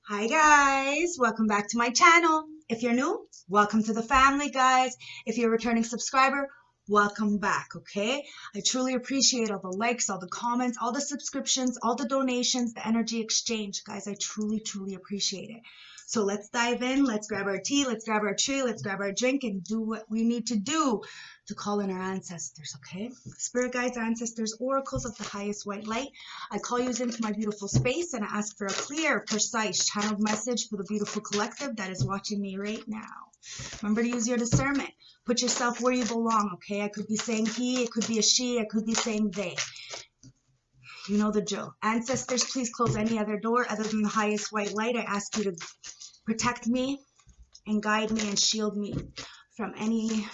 Hi guys, welcome back to my channel. If you're new, welcome to the family, guys. If you're a returning subscriber, welcome back, okay? I truly appreciate all the likes, all the comments, all the subscriptions, all the donations, the energy exchange. Guys, I truly appreciate it. So let's dive in. Let's grab our tea, let's grab our tree, let's grab our drink and do what we need to do to call in our ancestors, okay? Spirit guides, ancestors, oracles of the highest white light. I call you into my beautiful space and I ask for a clear, precise channeled message for the beautiful collective that is watching me right now. Remember to use your discernment. Put yourself where you belong, okay? I could be saying he, it could be a she, I could be saying they. You know the drill. Ancestors, please close any other door other than the highest white light. I ask you to protect me and guide me and shield me from any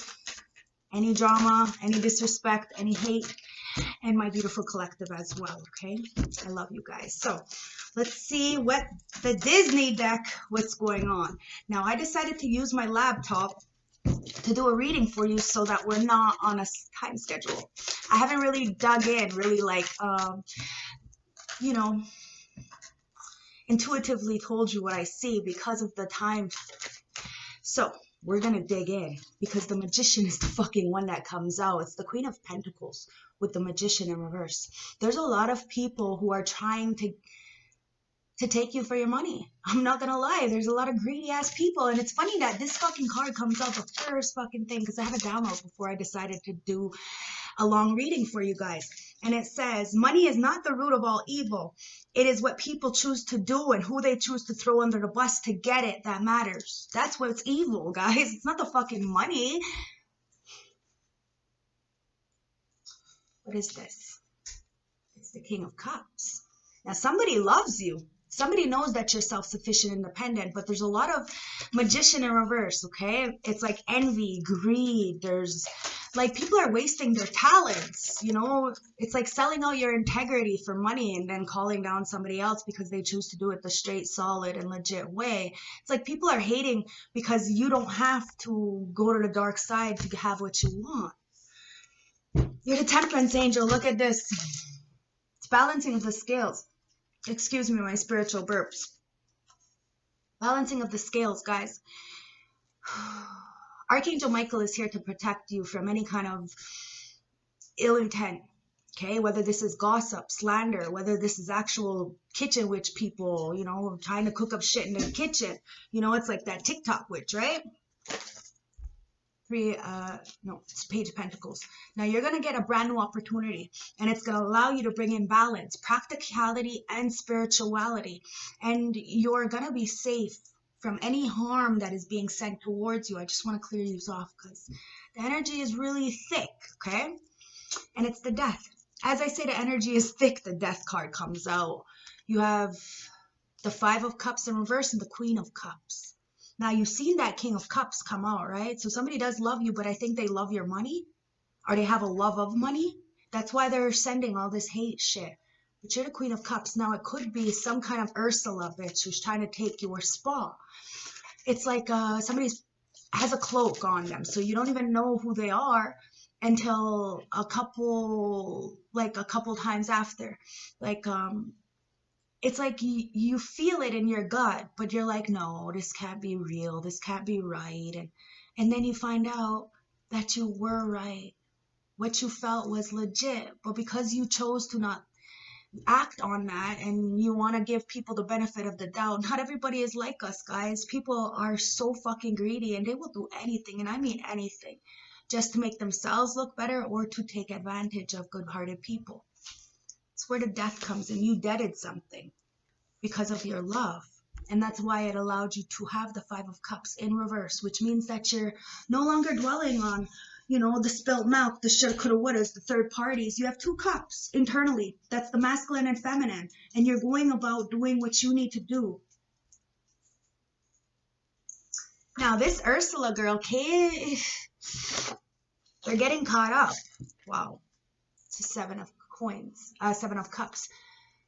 drama, any disrespect, any hate, and my beautiful collective as well, okay? I love you guys. So let's see what the Disney deck, what's going on. Now, I decided to use my laptop to do a reading for you so that we're not on a time schedule. I haven't really dug in, really you know, intuitively told you what I see because of the time. So we're going to dig in because the magician is the fucking one that comes out. It's the Queen of Pentacles with the magician in reverse. There's a lot of people who are trying to take you for your money. I'm not gonna lie, there's a lot of greedy ass people, and it's funny that this fucking card comes out the first fucking thing because I had a download before I decided to do a long reading for you guys. And it says, money is not the root of all evil. It is what people choose to do and who they choose to throw under the bus to get it that matters. That's what's evil, guys. It's not the fucking money. What is this? It's the King of Cups. Now, somebody loves you. Somebody knows that you're self-sufficient, independent, but there's a lot of magician in reverse, okay? It's like envy, greed. There's like people are wasting their talents, you know? It's like selling out your integrity for money and then calling down somebody else because they choose to do it the straight, solid, and legit way. It's like people are hating because you don't have to go to the dark side to have what you want. You're the temperance angel. Look at this. It's balancing of the scales. Excuse me, my spiritual burps. Balancing of the scales, guys. Archangel Michael is here to protect you from any kind of ill intent, okay? Whether this is gossip, slander, whether this is actual kitchen witch people, you know, trying to cook up shit in the kitchen. You know, it's like that TikTok witch, right? It's Page of Pentacles. Now you're going to get a brand new opportunity, and it's going to allow you to bring in balance, practicality, and spirituality. And you're going to be safe from any harm that is being sent towards you. I just want to clear you off because the energy is really thick, okay? And it's the Death. As I say, the energy is thick, the Death card comes out. You have the Five of Cups in reverse and the Queen of Cups. Now, you've seen that King of Cups come out, right? So somebody does love you, but I think they love your money, or they have a love of money. That's why they're sending all this hate shit. But you're the Queen of Cups. Now, it could be some kind of Ursula bitch who's trying to take your spot. It's like somebody has a cloak on them, so you don't even know who they are until a couple times after. It's like you feel it in your gut, but you're like, no, this can't be real. This can't be right. And then you find out that you were right. What you felt was legit. But because you chose to not act on that and you want to give people the benefit of the doubt, not everybody is like us, guys. People are so fucking greedy and they will do anything, and I mean anything, just to make themselves look better or to take advantage of good-hearted people. It's where the Death comes in. You deaded something because of your love. And that's why it allowed you to have the Five of Cups in reverse, which means that you're no longer dwelling on, you know, the spilt milk, the shoulda, coulda, wouldas, the third parties. You have two cups internally. That's the masculine and feminine. And you're going about doing what you need to do. Now, this Ursula girl, okay, they're getting caught up. Wow. It's a Seven of Cups.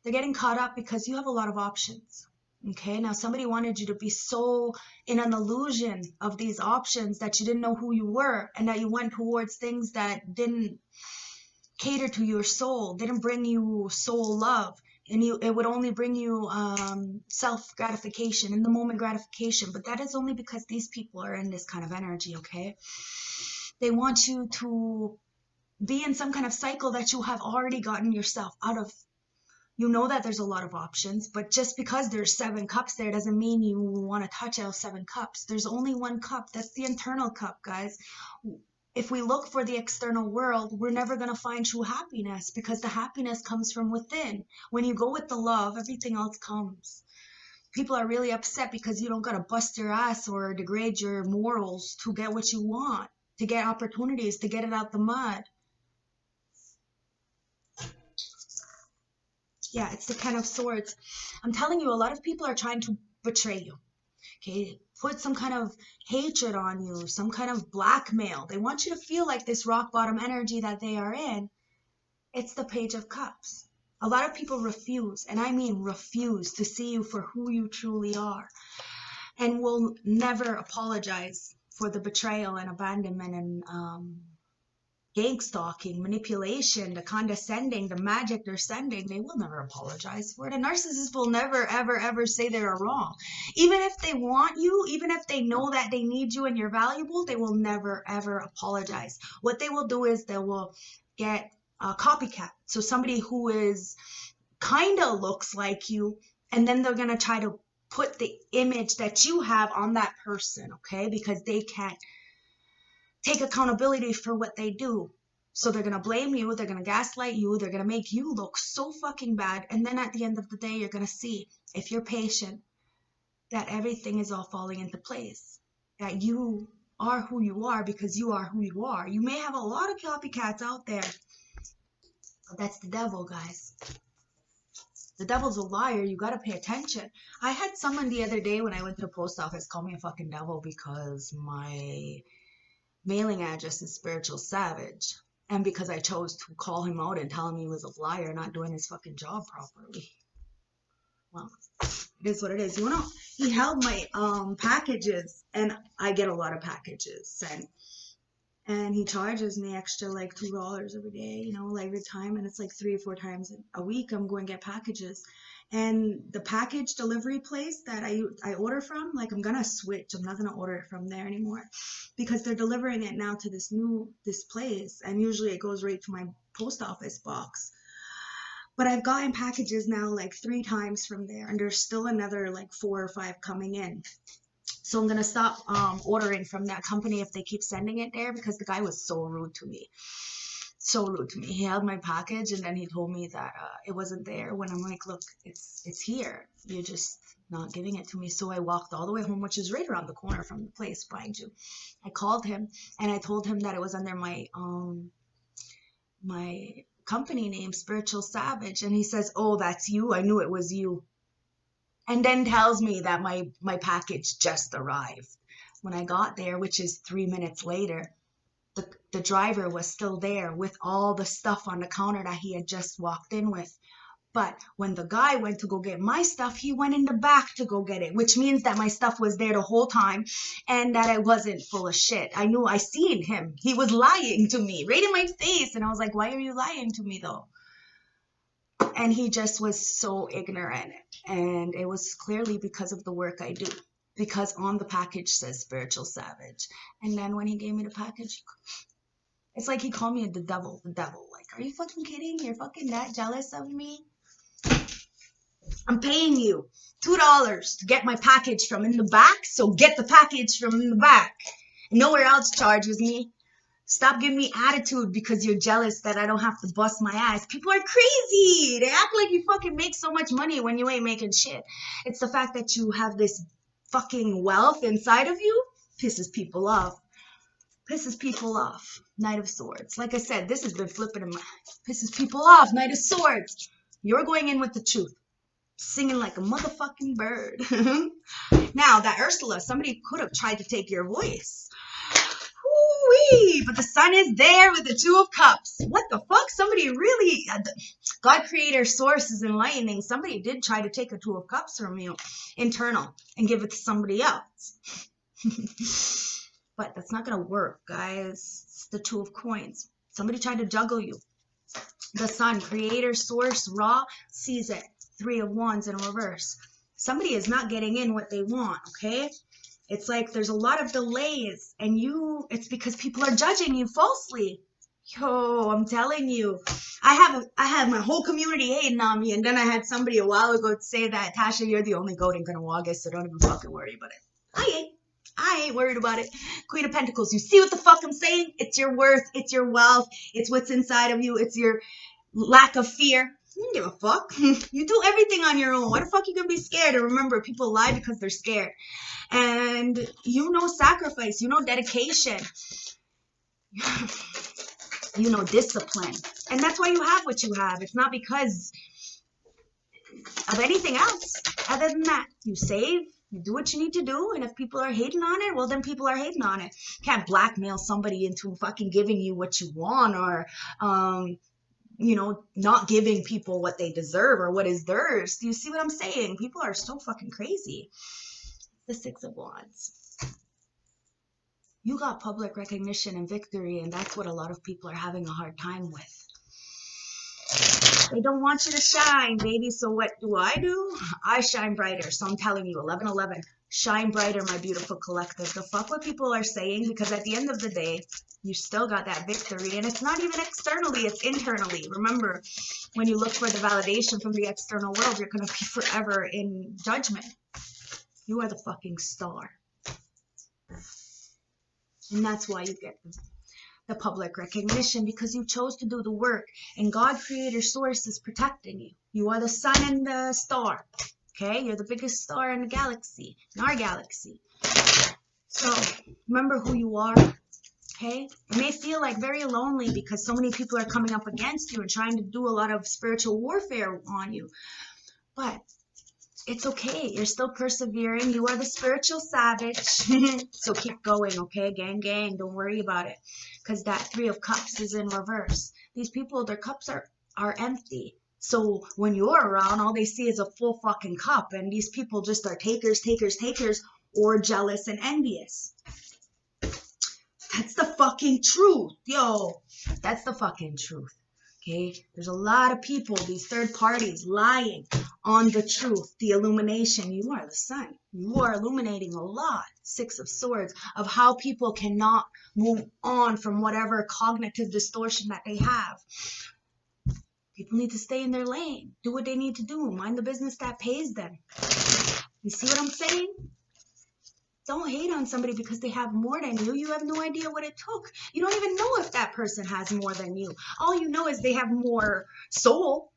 They're getting caught up because you have a lot of options. Okay, now somebody wanted you to be so in an illusion of these options that you didn't know who you were, and that you went towards things that didn't cater to your soul, didn't bring you soul love. and it would only bring you self gratification, in the moment gratification. But that is only because these people are in this kind of energy, okay? They want you to be in some kind of cycle that you have already gotten yourself out of. You know that there's a lot of options, but just because there's 7 cups there doesn't mean you want to touch all 7 cups. There's only one cup. That's the internal cup, guys. If we look for the external world, we're never going to find true happiness, because the happiness comes from within. When you go with the love, everything else comes. People are really upset because you don't got to bust your ass or degrade your morals to get what you want, to get opportunities, to get it out the mud. Yeah, it's the 10 of Swords. I'm telling you, a lot of people are trying to betray you. Okay, put some kind of hatred on you, some kind of blackmail. They want you to feel like this rock bottom energy that they are in. It's the Page of Cups. A lot of people refuse, and I mean refuse, to see you for who you truly are, and will never apologize for the betrayal and abandonment and gang stalking, manipulation, the condescending, the magic they're sending. They will never apologize for it. A narcissist will never, ever, ever say they're wrong. Even if they want you, even if they know that they need you and you're valuable, they will never, ever apologize. What they will do is they will get a copycat. So somebody who is kind of looks like you, and then they're going to try to put the image that you have on that person, okay? Because they can't take accountability for what they do. So they're going to blame you, they're going to gaslight you, they're going to make you look so fucking bad. And then at the end of the day, you're going to see, if you're patient, that everything is all falling into place. That you are who you are because you are who you are. You may have a lot of copycats out there, but that's the devil, guys. The devil's a liar. You got to pay attention. I had someone the other day when I went to the post office call me a fucking devil because my mailing address is Spiritual Savage, and because I chose to call him out and tell him he was a liar, not doing his fucking job properly. Well, it is what it is. You know, he held my packages, and I get a lot of packages sent, and he charges me extra like $2 every day, you know, like every time, and it's like 3 or 4 times a week I'm going to get packages. And the package delivery place that I order from, like, I'm gonna switch. I'm not gonna order it from there anymore, because they're delivering it now to this place, and usually it goes right to my post office box. But I've gotten packages now like 3 times from there, and there's still another like 4 or 5 coming in. So I'm gonna stop ordering from that company if they keep sending it there, because the guy was so rude to me. So rude to me. He held my package, and then he told me that it wasn't there, when I'm like, look, it's here. You're just not giving it to me. So I walked all the way home, which is right around the corner from the place, mind you. I called him, and I told him that it was under my company name, Spiritual Savage. And he says, oh, that's you? I knew it was you. And then tells me that my package just arrived. When I got there, which is 3 minutes later, the driver was still there with all the stuff on the counter that he had just walked in with. But when the guy went to go get my stuff, he went in the back to go get it, which means that my stuff was there the whole time and that I wasn't full of shit. I seen him. He was lying to me right in my face. And I was like, why are you lying to me though? And he just was so ignorant. And it was clearly because of the work I do. Because on the package says Spiritual Savage. And then when he gave me the package, it's like he called me the devil. Like, are you fucking kidding? You're fucking that jealous of me? I'm paying you $2 to get my package from in the back, so get the package from in the back. Nowhere else charges me. Stop giving me attitude because you're jealous that I don't have to bust my ass. People are crazy. They act like you fucking make so much money when you ain't making shit. It's the fact that you have this fucking wealth inside of you pisses people off. Pisses people off. Knight of Swords. Like I said, this has been flipping in my... Pisses people off. Knight of Swords. You're going in with the truth. Singing like a motherfucking bird. Now, that Ursula, somebody could have tried to take your voice. Woo-wee. But the sun is there with the 2 of Cups. What the fuck? Somebody really... God Creator Source is enlightening. Somebody did try to take a 2 of Cups from you. Internal. And give it to somebody else. But that's not going to work, guys. It's the 2 of Coins. Somebody tried to juggle you. The sun, Creator, Source, Ra, sees it. Three of Wands in reverse. Somebody is not getting in what they want, okay? It's like there's a lot of delays, and it's because people are judging you falsely. Yo, I'm telling you, I have my whole community hating on me, and then I had somebody a while ago say that, Tasha, you're the only goat in August, so don't even fucking worry about it. I ain't worried about it. Queen of Pentacles, you see what the fuck I'm saying? It's your worth, it's your wealth, it's what's inside of you, it's your lack of fear. You don't give a fuck. You do everything on your own. Why the fuck you gonna be scared? And remember, people lie because they're scared. And sacrifice, dedication, discipline. And that's why you have what you have. It's not because of anything else. Other than that, you save, you do what you need to do, and if people are hating on it, well, then people are hating on it. You can't blackmail somebody into fucking giving you what you want, or not giving people what they deserve or what is theirs. Do you see what I'm saying? People are so fucking crazy. The Six of Wands. You got public recognition and victory, and that's what a lot of people are having a hard time with. They don't want you to shine, baby. So what do? I shine brighter. So I'm telling you, 1111, shine brighter, my beautiful collective. The fuck what people are saying, because at the end of the day, you still got that victory, and it's not even externally, it's internally. Remember, when you look for the validation from the external world, you're going to be forever in judgment. You are the fucking star. And that's why you get the public recognition, because you chose to do the work, and God, Creator, Source is protecting you. You are the sun and the star. Okay? You're the biggest star in the galaxy, in our galaxy. So remember who you are. Okay? It may feel like very lonely because so many people are coming up against you and trying to do a lot of spiritual warfare on you. But it's okay. You're still persevering. You are the spiritual savage. So keep going, okay? Gang, gang. Don't worry about it. Because that Three of Cups is in reverse. These people, their cups are empty. So when you're around, all they see is a full fucking cup. And these people just are takers, takers, takers, or jealous and envious. That's the fucking truth. Yo, that's the fucking truth. Okay, there's a lot of people, these third parties, lying on the truth, the illumination. You are the sun. You are illuminating a lot, Six of Swords, of how people cannot move on from whatever cognitive distortion that they have. People need to stay in their lane, do what they need to do, mind the business that pays them. You see what I'm saying? Don't hate on somebody because they have more than you. You have no idea what it took. You don't even know if that person has more than you. All you know is they have more soul.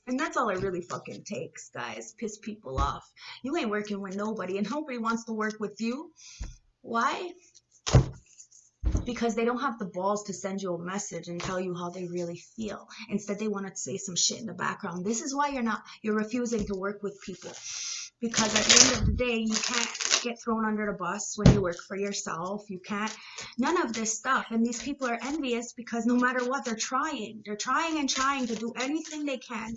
And that's all it really fucking takes, guys. Piss people off. You ain't working with nobody, and nobody wants to work with you. Why? Because they don't have the balls to send you a message and tell you how they really feel. Instead, they want to say some shit in the background. This is why you're refusing to work with people. Because at the end of the day, you can't get thrown under the bus when you work for yourself. You can't, none of this stuff. And these people are envious because no matter what, they're trying. They're trying and trying to do anything they can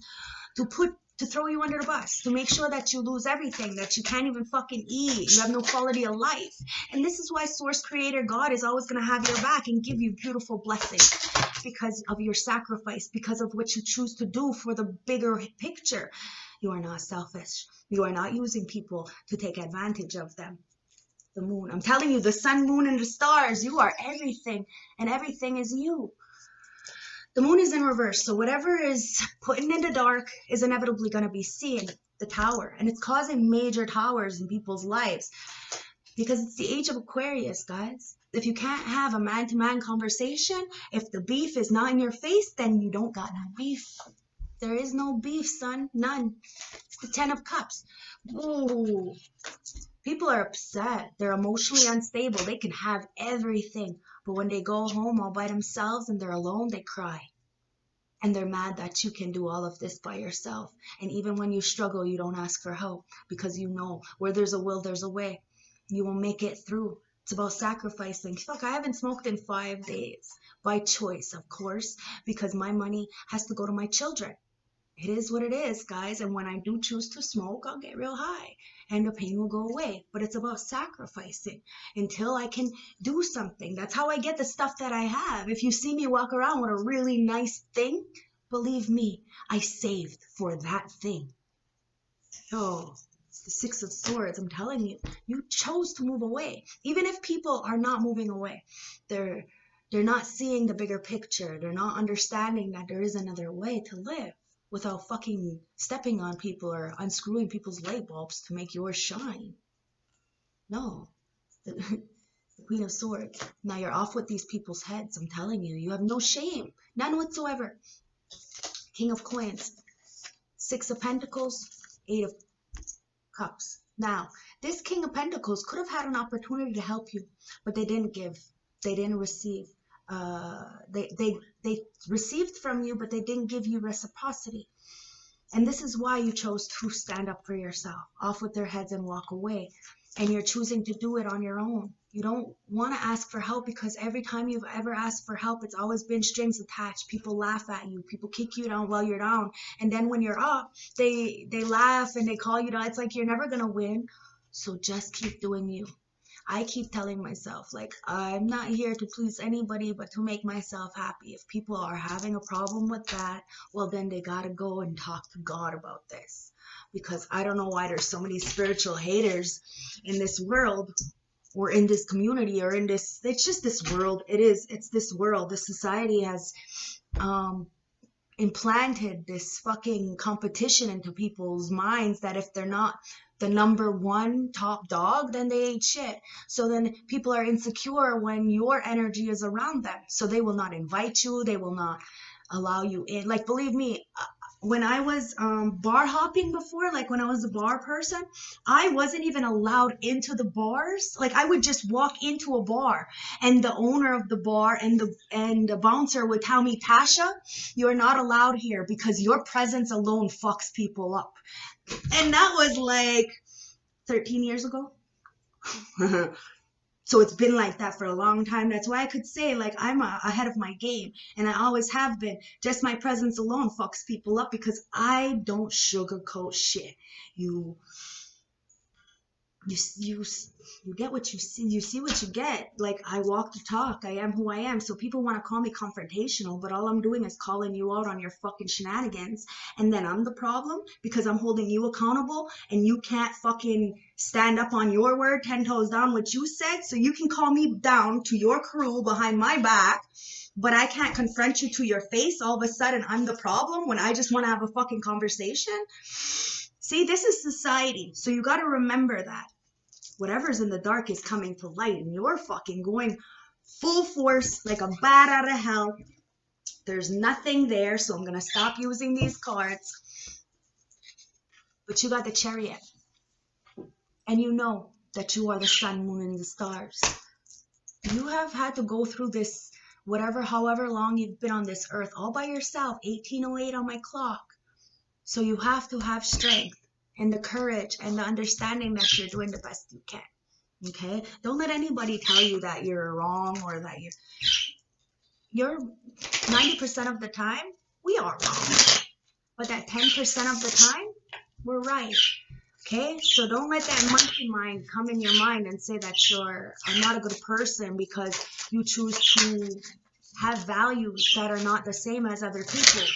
to throw you under the bus, to make sure that you lose everything, that you can't even fucking eat. You have no quality of life. And this is why Source, Creator, God is always going to have your back and give you beautiful blessings because of your sacrifice, because of what you choose to do for the bigger picture. You are not selfish. You are not using people to take advantage of them. The moon. I'm telling you, the sun, moon, and the stars, you are everything, and everything is you. The moon is in reverse, so whatever is putting in the dark is inevitably going to be seen, the tower. And it's causing major towers in people's lives because it's the age of Aquarius, guys. If you can't have a man-to-man conversation, if the beef is not in your face, then you don't got no beef. There is no beef, son. None. It's the Ten of Cups. Ooh. People are upset. They're emotionally unstable. They can have everything. But when they go home all by themselves and they're alone, they cry. And they're mad that you can do all of this by yourself. And even when you struggle, you don't ask for help. Because you know where there's a will, there's a way. You will make it through. It's about sacrificing. Fuck, I haven't smoked in 5 days. By choice, of course. Because my money has to go to my children. It is what it is, guys. And when I do choose to smoke, I'll get real high. And the pain will go away. But it's about sacrificing until I can do something. That's how I get the stuff that I have. If you see me walk around with a really nice thing, Believe me, I saved for that thing. Yo, it's the Six of Swords. I'm telling you, you chose to move away. Even if people are not moving away, they're not seeing the bigger picture. They're not understanding that there is another way to live without fucking stepping on people or unscrewing people's light bulbs to make yours shine. No. The Queen of Swords. Now you're off with these people's heads. I'm telling you, you have no shame. None whatsoever. King of Coins. Six of Pentacles. Eight of Cups. Now, this King of Pentacles could have had an opportunity to help you, but they didn't give. They didn't receive. They received from you, but they didn't give you reciprocity. And this is why you chose to stand up for yourself, off with their heads and walk away. And you're choosing to do it on your own. You don't want to ask for help, because every time you've ever asked for help, it's always been strings attached. People laugh at you. People kick you down while you're down. And then when you're up, they laugh and they call you down. It's like you're never going to win. So just keep doing you. I keep telling myself, like, I'm not here to please anybody but to make myself happy. If people are having a problem with that, well, then they got to go and talk to God about this. Because I don't know why there's so many spiritual haters in this world, or in this community, or in this, it's just this world. It's this world. The society has implanted this fucking competition into people's minds that if they're not the number one top dog, then they ain't shit. So then people are insecure when your energy is around them. So they will not invite you. They will not allow you in. Like, believe me, when I was bar hopping before, like when I was a bar person, I wasn't even allowed into the bars. Like, I would just walk into a bar and the owner of the bar and the bouncer would tell me, Tasha, you're not allowed here because your presence alone fucks people up. And that was like 13 years ago. So it's been like that for a long time. That's why I could say, like, I'm ahead of my game. And I always have been. Just my presence alone fucks people up, because I don't sugarcoat shit. You get what you see. You see what you get. Like, I walk the talk. I am who I am. So people want to call me confrontational, but all I'm doing is calling you out on your fucking shenanigans. And then I'm the problem because I'm holding you accountable, and you can't fucking stand up on your word, 10 toes down what you said. So you can call me down to your crew behind my back, but I can't confront you to your face. All of a sudden, I'm the problem when I just want to have a fucking conversation. See, this is society. So you got to remember that. Whatever's in the dark is coming to light, and you're fucking going full force like a bat out of hell. There's nothing there, so I'm going to stop using these cards. But you got the Chariot. And you know that you are the sun, moon, and the stars. You have had to go through this, however long you've been on this earth, all by yourself, 1808 on my clock. So you have to have strength and the courage and the understanding that you're doing the best you can. Okay? Don't let anybody tell you that you're wrong, or that you're 90% of the time, we are wrong. But that 10% of the time, we're right. Okay? So don't let that monkey mind come in your mind and say that you're not a good person because you choose to have values that are not the same as other people.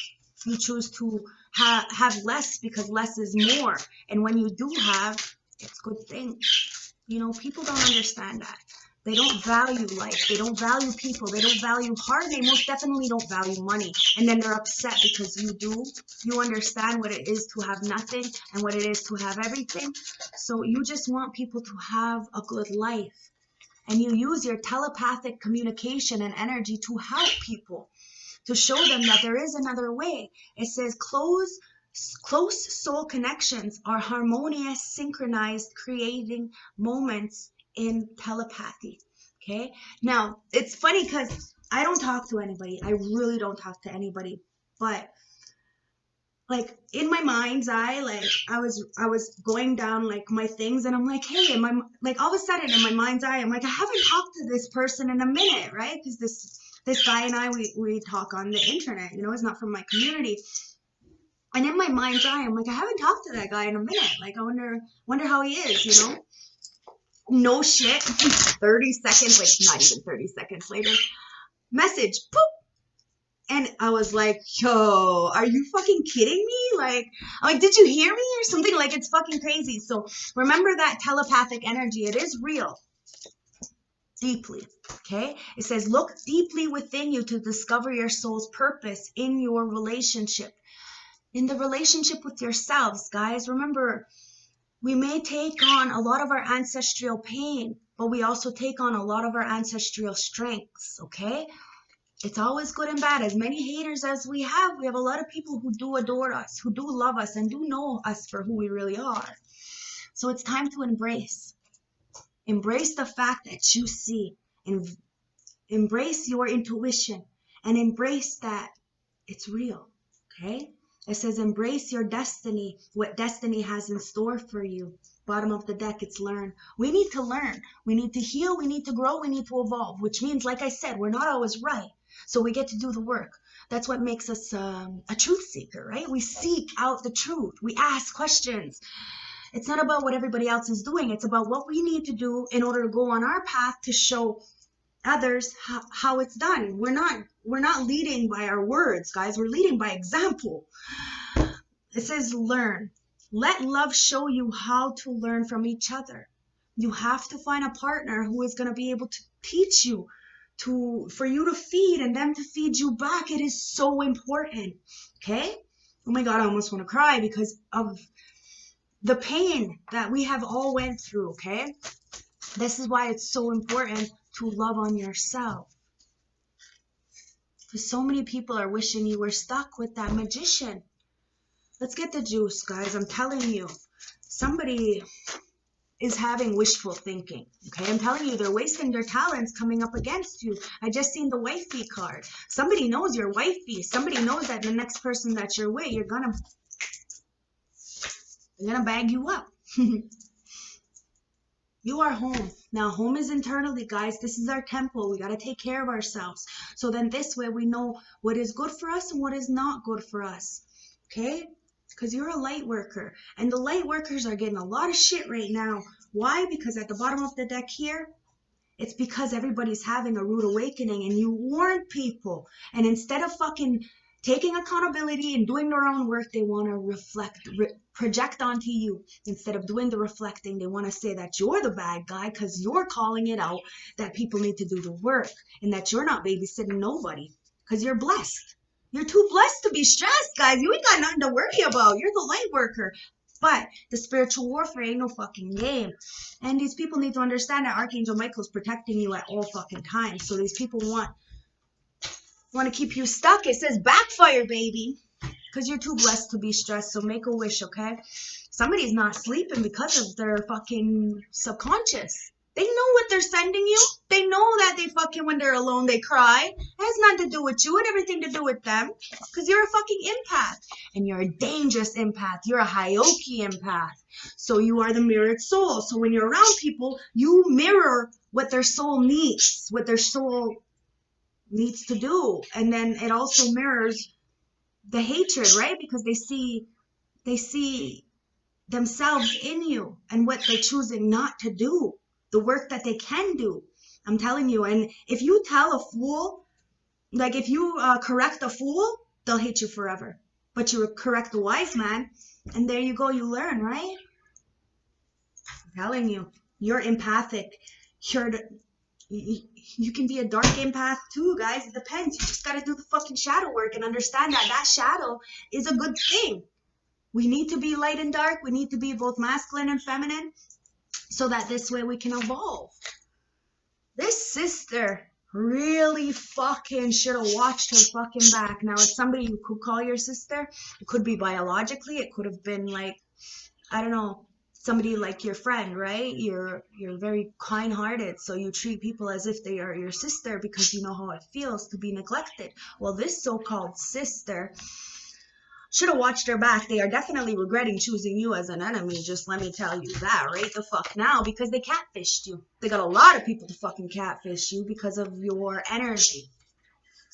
You choose to have less because less is more. And when you do have, it's good things. You know, people don't understand that. They don't value life. They don't value people. They don't value heart. They most definitely don't value money. And then they're upset because you do. You understand what it is to have nothing and what it is to have everything. So you just want people to have a good life. And you use your telepathic communication and energy to help people, to show them that there is another way. It says close soul connections are harmonious, synchronized, creating moments in telepathy. Okay? Now, it's funny because I don't talk to anybody. I really don't talk to anybody. But like in my mind's eye, like I was going down like my things, and I'm like, hey, and like all of a sudden in my mind's eye, I'm like, I haven't talked to this person in a minute, right? Because this guy and I, we talk on the internet, you know, it's not from my community. And in my mind's eye, I'm like, I haven't talked to that guy in a minute. Like, I wonder how he is, you know? No shit. 30 seconds, like not even 30 seconds later, message, poop. And I was like, yo, are you fucking kidding me? Like, I'm like, did you hear me or something? Like, it's fucking crazy. So remember that telepathic energy. It is real. Deeply. Okay? It says, look deeply within you to discover your soul's purpose in your relationship. In the relationship with yourselves, guys. Remember, we may take on a lot of our ancestral pain, but we also take on a lot of our ancestral strengths. Okay? It's always good and bad. As many haters as we have a lot of people who do adore us, who do love us, and do know us for who we really are. So it's time to embrace. Embrace the fact that you see, and embrace your intuition, and embrace that it's real. Okay? It says embrace your destiny, what destiny has in store for you. Bottom of the deck, it's learn. We need to learn. We need to heal. We need to grow. We need to evolve, which means, like I said, we're not always right. So we get to do the work. That's what makes us a truth seeker, right? We seek out the truth. We ask questions. It's not about what everybody else is doing. It's about what we need to do in order to go on our path to show others how it's done. We're not leading by our words, guys. We're leading by example. It says learn. Let love show you how to learn from each other. You have to find a partner who is going to be able to teach you, for you to feed and them to feed you back. It is so important. Okay? Oh my God, I almost want to cry because of the pain that we have all went through. Okay? This is why it's so important to love on yourself. Because so many people are wishing you were stuck with that magician. Let's get the juice, guys. I'm telling you, somebody is having wishful thinking. Okay, I'm telling you, they're wasting their talents coming up against you. I just seen the wifey card. Somebody knows you're wifey. Somebody knows that the next person that you're with, you're gonna bag you up. You are home. Now, home is internally, guys. This is our temple. We got to take care of ourselves. So then this way we know what is good for us and what is not good for us. Okay? Because you're a light worker. And the light workers are getting a lot of shit right now. Why? Because at the bottom of the deck here, it's because everybody's having a rude awakening and you warned people. And instead of fucking taking accountability and doing their own work, they want to project onto you. Instead of doing the reflecting, they want to say that you're the bad guy because you're calling it out that people need to do the work and that you're not babysitting nobody because you're blessed. You're too blessed to be stressed, guys. You ain't got nothing to worry about. You're the light worker. But the spiritual warfare ain't no fucking game. And these people need to understand that Archangel Michael's protecting you at all fucking times. So these people want to keep you stuck. It says backfire, baby. Because you're too blessed to be stressed. So make a wish, okay? Somebody's not sleeping because of their fucking subconscious. They know what they're sending you. They know that they fucking, when they're alone, they cry. It has nothing to do with you and everything to do with them. Because you're a fucking empath. And you're a dangerous empath. You're a Hyoki empath. So you are the mirrored soul. So when you're around people, you mirror what their soul needs. What their soul needs to do. And then it also mirrors the hatred, right? Because they see themselves in you and what they're choosing not to do. The work that they can do. I'm telling you. And if you tell a fool, like if you correct a fool, they'll hate you forever. But you correct a wise man, and there you go, you learn, right? I'm telling you, you're empathic. You can be a dark empath too, guys. It depends. You just got to do the fucking shadow work and understand that that shadow is a good thing. We need to be light and dark. We need to be both masculine and feminine. So that this way we can evolve. This sister really fucking should have watched her fucking back. Now, it's somebody you could call your sister. It could be biologically. It could have been like, I don't know, somebody like your friend, right? You're very kind-hearted, so you treat people as if they are your sister because you know how it feels to be neglected. Well, this so-called sister should have watched her back. They are definitely regretting choosing you as an enemy. Just let me tell you that right the fuck now, because they catfished you. They got a lot of people to fucking catfish you because of your energy.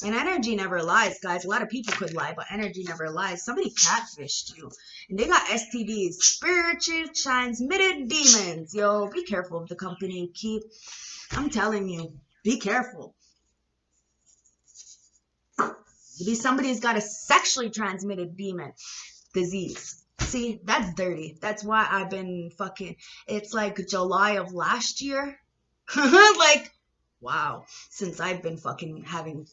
And energy never lies, guys. A lot of people could lie, but energy never lies. Somebody catfished you. And they got STDs. Spiritual transmitted demons. Yo, be careful of the company you keep. I'm telling you, be careful. Maybe somebody's got a sexually transmitted demon disease. See, that's dirty. That's why I've been fucking, it's like July of last year. Like, wow, since I've been fucking having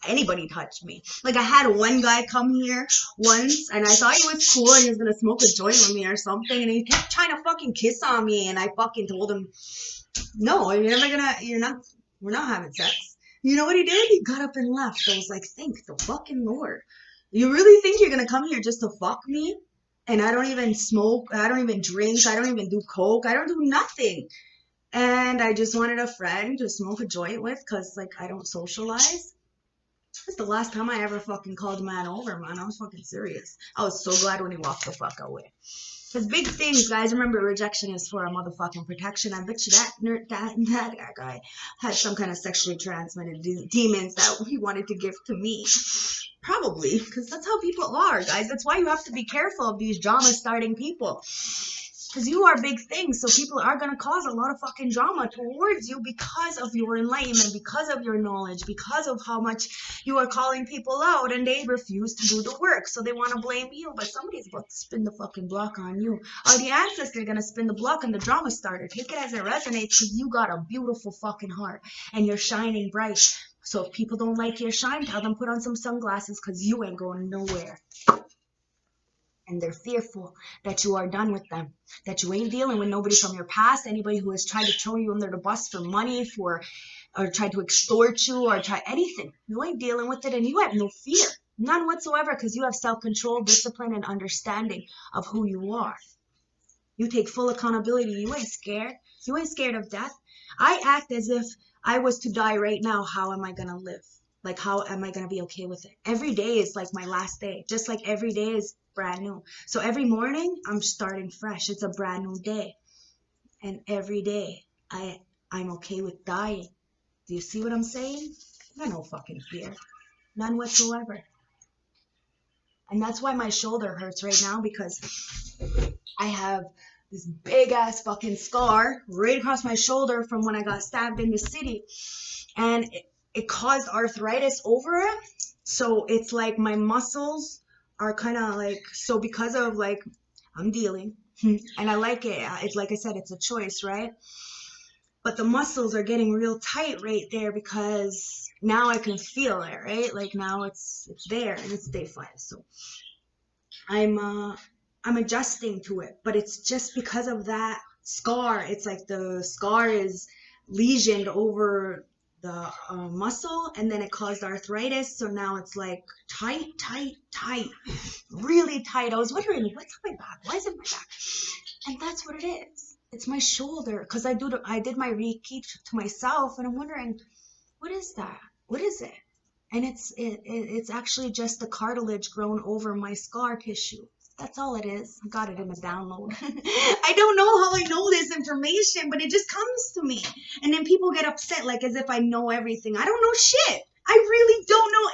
anybody touch me. Like, I had one guy come here once, and I thought he was cool, and he was gonna smoke a joint with me or something, and he kept trying to fucking kiss on me, and I fucking told him, no, we're not having sex. You know what he did? He got up and left. I was like, thank the fucking Lord. You really think you're gonna come here just to fuck me? And I don't even smoke, I don't even drink, I don't even do coke, I don't do nothing. And I just wanted a friend to smoke a joint with, because, like, I don't socialize. That's the last time I ever fucking called a man over, man. I was fucking serious. I was so glad when he walked the fuck away. Because big things, guys, remember, rejection is for a motherfucking protection. I bet you that guy had some kind of sexually transmitted demons that he wanted to give to me. Probably, because that's how people are, guys. That's why you have to be careful of these drama-starting people. Because you are big things, so people are going to cause a lot of fucking drama towards you because of your enlightenment, because of your knowledge, because of how much you are calling people out, and they refuse to do the work. So they want to blame you, but somebody's about to spin the fucking block on you. Or the ancestors are going to spin the block and the drama starter. Take it as it resonates, because you got a beautiful fucking heart, and you're shining bright. So if people don't like your shine, tell them put on some sunglasses, because you ain't going nowhere. And they're fearful that you are done with them, that you ain't dealing with nobody from your past, anybody who has tried to throw you under the bus for money, or tried to extort you, or try anything. You ain't dealing with it, and you have no fear, none whatsoever, because you have self-control, discipline, and understanding of who you are. You take full accountability. You ain't scared. You ain't scared of death. I act as if I was to die right now. How am I going to live? Like, how am I going to be okay with it? Every day is like my last day, just like every day is brand new. So every morning I'm starting fresh. It's a brand new day. And every day I'm okay with dying. Do you see what I'm saying? I got no fucking fear. None whatsoever. And that's why my shoulder hurts right now, because I have this big ass fucking scar right across my shoulder from when I got stabbed in the city. And it caused arthritis over it. So it's like my muscles are kind of like, so because of, like, I'm dealing, and I like it. It's like I said, it's a choice, right? But the muscles are getting real tight right there, because now I can feel it, right? Like, now it's there, and it's day 5. So I'm adjusting to it, but it's just because of that scar. It's like the scar is lesioned over the muscle, and then it caused arthritis. So now it's like tight, really tight. I was wondering, what's on my back? Why is it my back? And that's what it is. It's my shoulder, because I did my Reiki to myself, and I'm wondering, what is that? What is it? And it's actually just the cartilage grown over my scar tissue. That's all it is. I got it in a download. I don't know how I know this information, but it just comes to me. And then people get upset, like as if I know everything. I don't know shit. I really don't know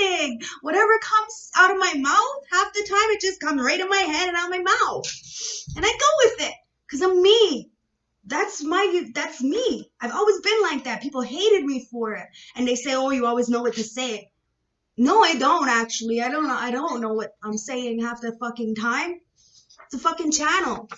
anything. Whatever comes out of my mouth, half the time it just comes right in my head and out of my mouth. And I go with it, because I'm me. That's me. I've always been like that. People hated me for it. And they say, oh, you always know what to say. No, I don't actually. I don't know what I'm saying half the fucking time. It's a fucking channel.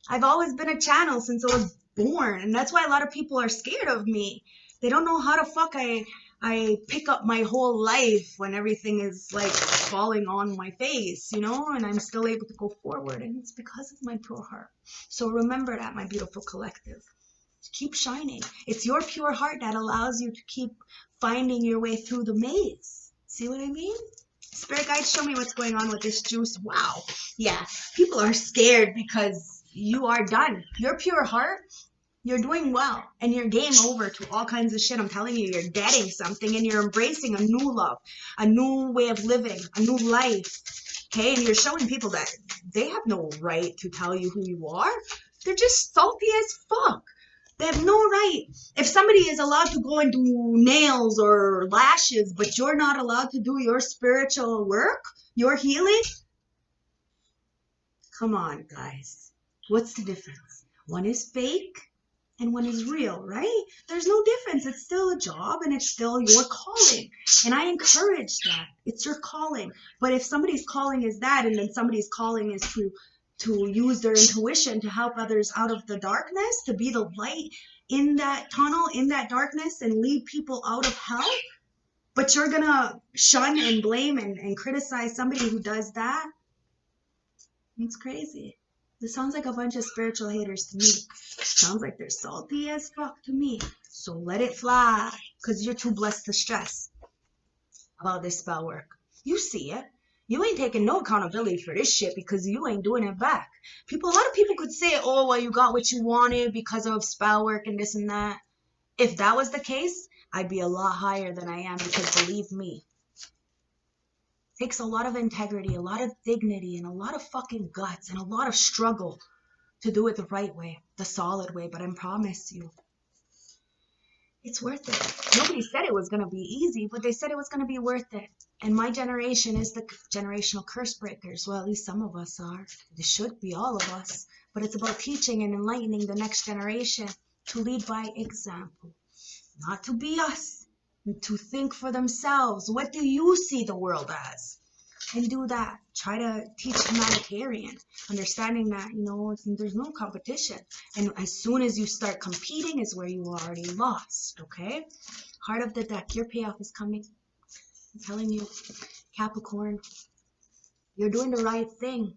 I've always been a channel since I was born. And that's why a lot of people are scared of me. They don't know how the fuck I pick up my whole life when everything is like falling on my face, you know, and I'm still able to go forward. And it's because of my pure heart. So remember that, my beautiful collective. Keep shining. It's your pure heart that allows you to keep finding your way through the maze. See what I mean? Spirit guides, show me what's going on with this juice. Wow. Yeah. People are scared because you are done. Your pure heart, you're doing well. And you're game over to all kinds of shit. I'm telling you, you're getting something, and you're embracing a new love, a new way of living, a new life. Okay? And you're showing people that they have no right to tell you who you are. They're just salty as fuck. They have no right. If somebody is allowed to go and do nails or lashes, but you're not allowed to do your spiritual work, your healing, come on, guys. What's the difference? One is fake, and one is real, right? There's no difference. It's still a job and it's still your calling. And I encourage that. It's your calling. But if somebody's calling is that, and then somebody's calling is to use their intuition to help others out of the darkness, to be the light in that tunnel, in that darkness, and lead people out of hell, but you're gonna shun and blame and criticize somebody who does that, it's crazy. This sounds like a bunch of spiritual haters to me. Sounds like they're salty as fuck to me. So let it fly, because you're too blessed to stress about this spell work. You see it. You ain't taking no accountability for this shit because you ain't doing it back. A lot of people could say, oh, well, you got what you wanted because of spell work and this and that. If that was the case, I'd be a lot higher than I am, because believe me, it takes a lot of integrity, a lot of dignity, and a lot of fucking guts, and a lot of struggle to do it the right way, the solid way. But I promise you, it's worth it. Nobody said it was going to be easy, but they said it was going to be worth it. And my generation is the generational curse breakers. Well, at least some of us are. It should be all of us. But it's about teaching and enlightening the next generation to lead by example. Not to be us, to think for themselves. What do you see the world as? And do that. Try to teach humanitarian, understanding that, there's no competition. And as soon as you start competing is where you already lost, okay? Heart of the deck, your payoff is coming. I'm telling you, Capricorn, you're doing the right thing.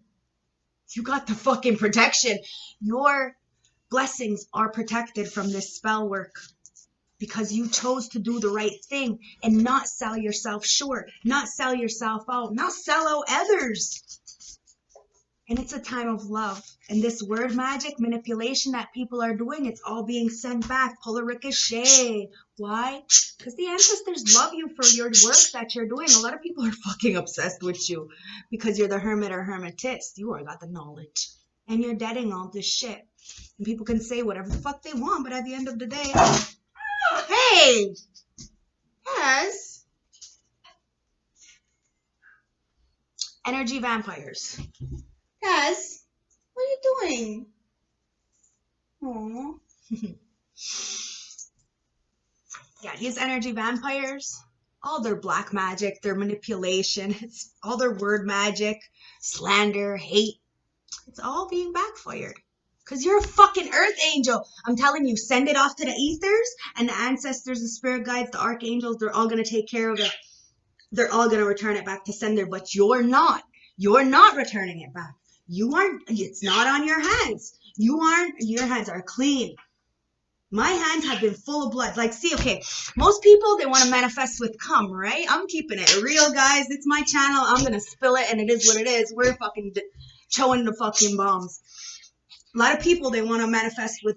You got the fucking protection. Your blessings are protected from this spell work, because you chose to do the right thing and not sell yourself short, not sell yourself out, not sell out others. And it's a time of love. And this word magic manipulation that people are doing, it's all being sent back. Polar ricochet. Why? Because the ancestors love you for your work that you're doing. A lot of people are fucking obsessed with you because you're the hermit or hermetess. You already got the knowledge. And you're deading all this shit. And people can say whatever the fuck they want, but at the end of the day, hey! Yes. Energy vampires. Yes. What are you doing? Aww. Yeah, these energy vampires, all their black magic, their manipulation, it's all their word magic, slander, hate, it's all being backfired. Because you're a fucking earth angel. I'm telling you, send it off to the ethers, and the ancestors, the spirit guides, the archangels, they're all going to take care of it. They're all going to return it back to sender, but you're not. You're not returning it back. You aren't. It's not on your hands. You aren't. Your hands are clean. My hands have been full of blood. Like, see, okay, most people, they want to manifest with cum, right? I'm keeping it real, guys. It's my channel. I'm going to spill it, and it is what it is. We're fucking chowing the fucking bombs. A lot of people, they want to manifest with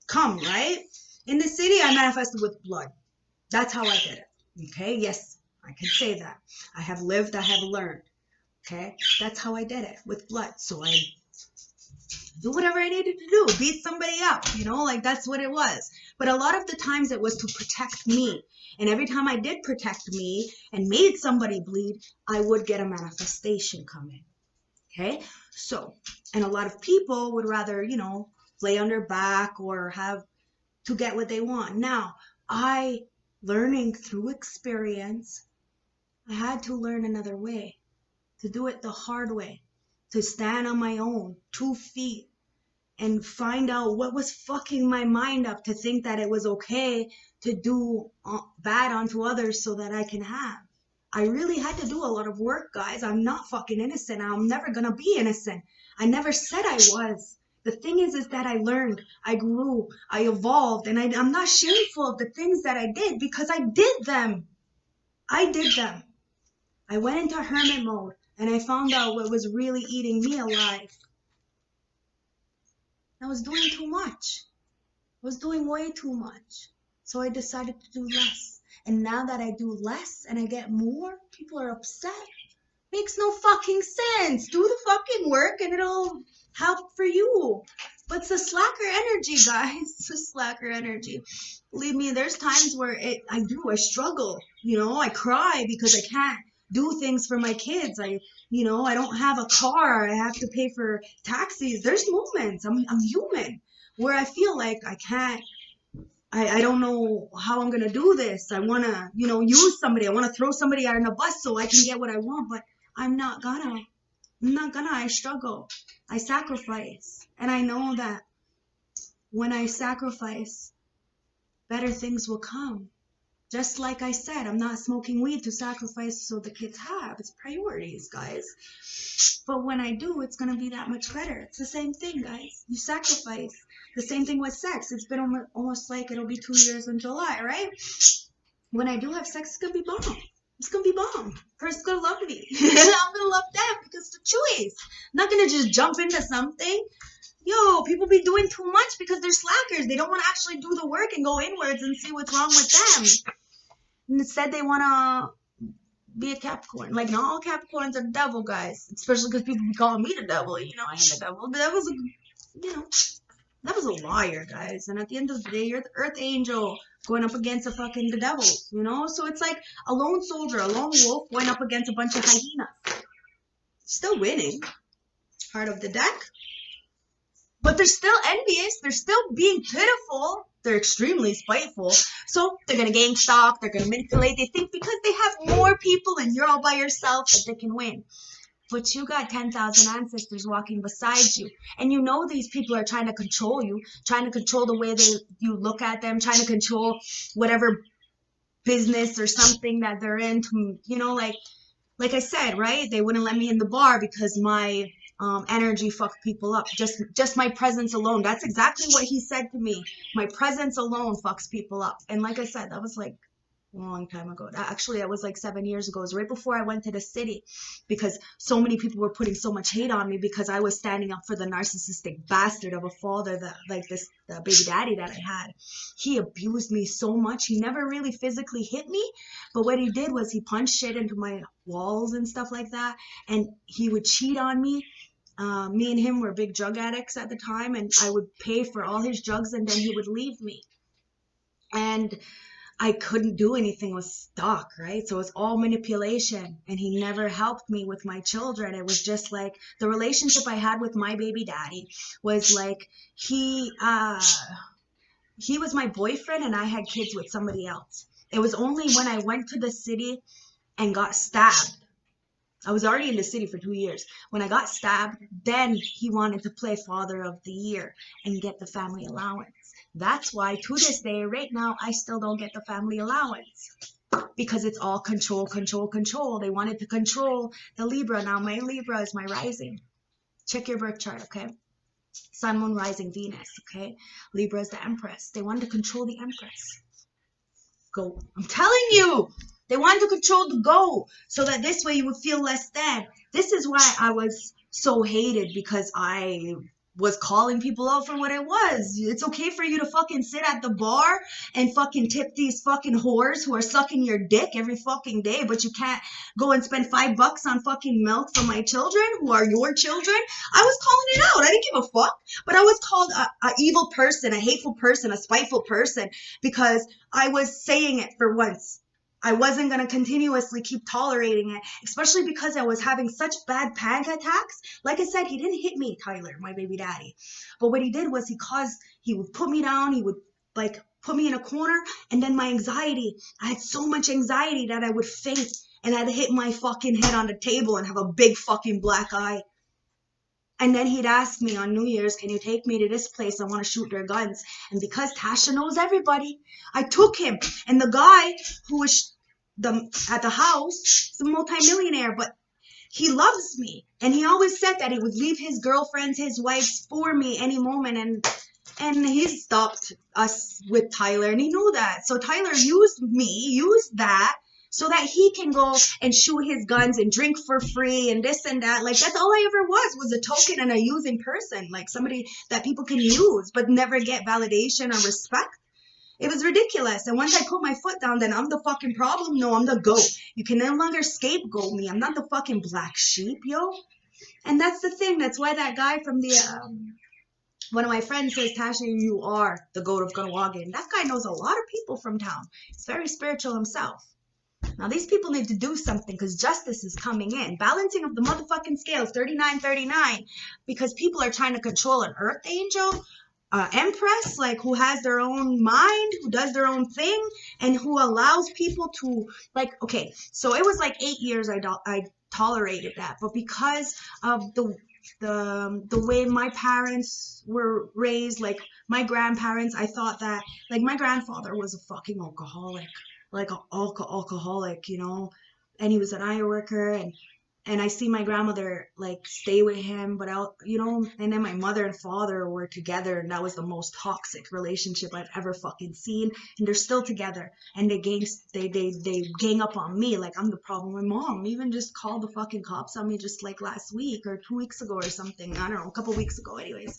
cum, right? In the city, I manifested with blood. That's how I did it. Okay? Yes, I can say that. I have lived, I have learned. Okay? That's how I did it, with blood. So I do whatever I needed to do. Beat somebody up, like that's what it was. But a lot of the times it was to protect me. And every time I did protect me and made somebody bleed, I would get a manifestation coming. Okay? So, and a lot of people would rather, lay on their back or have to get what they want. Now, learning through experience, I had to learn another way, to do it the hard way, to stand on my own 2 feet and find out what was fucking my mind up to think that it was okay to do bad onto others so that I can have. I really had to do a lot of work, guys. I'm not fucking innocent. I'm never gonna be innocent. I never said I was. The thing is that I learned, I grew, I evolved, and I'm not shameful of the things that I did because I did them. I did them. I went into hermit mode and I found out what was really eating me alive. I was doing too much. I was doing way too much. So I decided to do less. And now that I do less and I get more, people are upset. Makes no fucking sense. Do the fucking work and it'll help for you. But it's a slacker energy, guys. It's a slacker energy. Believe me, there's times where I struggle. I cry because I can't do things for my kids. I You know, I don't have a car. I have to pay for taxis. There's moments, I'm human, where I feel like I can't, I don't know how I'm going to do this. I want to, you know, use somebody. I want to throw somebody on a bus so I can get what I want, but I'm not gonna. I'm not gonna. I struggle. I sacrifice. And I know that when I sacrifice, better things will come. Just like I said, I'm not smoking weed to sacrifice so the kids have. It's priorities, guys. But when I do, it's going to be that much better. It's the same thing, guys. You sacrifice. The same thing with sex. It's been almost like it'll be 2 years in July, right? When I do have sex, it's going to be bomb. It's going to be bomb. Person's going to love me. I'm going to love them because it's a choice. I'm not going to just jump into something. Yo, people be doing too much because they're slackers. They don't want to actually do the work and go inwards and see what's wrong with them. And instead, they want to be a Capricorn. Like, not all Capricorns are the devil, guys. Especially because people be calling me the devil. You know, I ain't the devil. The devil's a, you know, that was a liar, guys. And at the end of the day, you're the earth angel going up against the devil, you know? So it's like a lone soldier, a lone wolf going up against a bunch of hyenas. Still winning. Heart of the deck. But they're still envious. They're still being pitiful. They're extremely spiteful. So they're going to gang stalk. They're going to manipulate. They think because they have more people and you're all by yourself that they can win. But you got 10,000 ancestors walking beside you. And you know these people are trying to control you, trying to control the way you look at them, trying to control whatever business or something that they're in. You know, like I said, right? They wouldn't let me in the bar because my energy fucked people up. Just my presence alone. That's exactly what he said to me. My presence alone fucks people up. And like I said, that was like a long time ago. Actually, that was like 7 years ago. It was right before I went to the city because so many people were putting so much hate on me because I was standing up for the narcissistic bastard of a father that, like this the baby daddy that I had. He abused me so much. He never really physically hit me, but what he did was he punched shit into my walls and stuff like that, and he would cheat on me. Me and him were big drug addicts at the time, and I would pay for all his drugs and then he would leave me. And I couldn't do anything, was stuck, right? So it was all manipulation, and he never helped me with my children. It was just like the relationship I had with my baby daddy was like he was my boyfriend and I had kids with somebody else. It was only when I went to the city and got stabbed. I was already in the city for 2 years. When I got stabbed, then he wanted to play Father of the Year and get the family allowance. That's why to this day, right now, I still don't get the family allowance. Because it's all control, control, control. They wanted to control the Libra. Now my Libra is my rising. Check your birth chart, okay? Sun, Moon, Rising, Venus, okay? Libra is the Empress. They wanted to control the Empress. Go. I'm telling you! They wanted to control the go so that this way you would feel less than. This is why I was so hated, because I was calling people out for what it was. It's okay for you to fucking sit at the bar and fucking tip these fucking whores who are sucking your dick every fucking day, but you can't go and spend $5 on fucking milk for my children who are your children. I was calling it out. I didn't give a fuck, but I was called a evil person, a hateful person, a spiteful person, because I was saying it for once. I wasn't going to continuously keep tolerating it, especially because I was having such bad panic attacks. Like I said, he didn't hit me, Tyler, my baby daddy. But what he did was he would put me down. He would like put me in a corner. And then my anxiety, I had so much anxiety that I would faint and I'd hit my fucking head on the table and have a big fucking black eye. And then he'd ask me on New Year's, can you take me to this place? I want to shoot their guns. And because Tasha knows everybody, I took him. And the guy who was at the house is a multimillionaire, but he loves me. And he always said that he would leave his girlfriends, his wives for me any moment. And he stopped us with Tyler, and he knew that. So Tyler used that, so that he can go and shoot his guns and drink for free and this and that. Like, that's all I ever was a token and a using person. Like, somebody that people can use but never get validation or respect. It was ridiculous. And once I put my foot down, then I'm the fucking problem. No, I'm the goat. You can no longer scapegoat me. I'm not the fucking black sheep, yo. And that's the thing. That's why that guy from the... one of my friends says, Tasha, you are the goat of Gunwagon. That guy knows a lot of people from town. He's very spiritual himself. Now these people need to do something because justice is coming in. Balancing of the motherfucking scales, 39-39, because people are trying to control an earth angel, empress, like who has their own mind, who does their own thing, and who allows people to, like, okay, so it was like 8 years I tolerated that, but because of the way my parents were raised, like my grandparents, I thought that, like, my grandfather was a fucking alcoholic, like an alcoholic, you know, and he was an iron worker, and I see my grandmother like stay with him, but I'll, you know, and then my mother and father were together, and that was the most toxic relationship I've ever fucking seen. And they're still together, and they gang up on me like I'm the problem. My mom even just called the fucking cops on me just like last week or 2 weeks ago or something. I don't know, a couple weeks ago, anyways,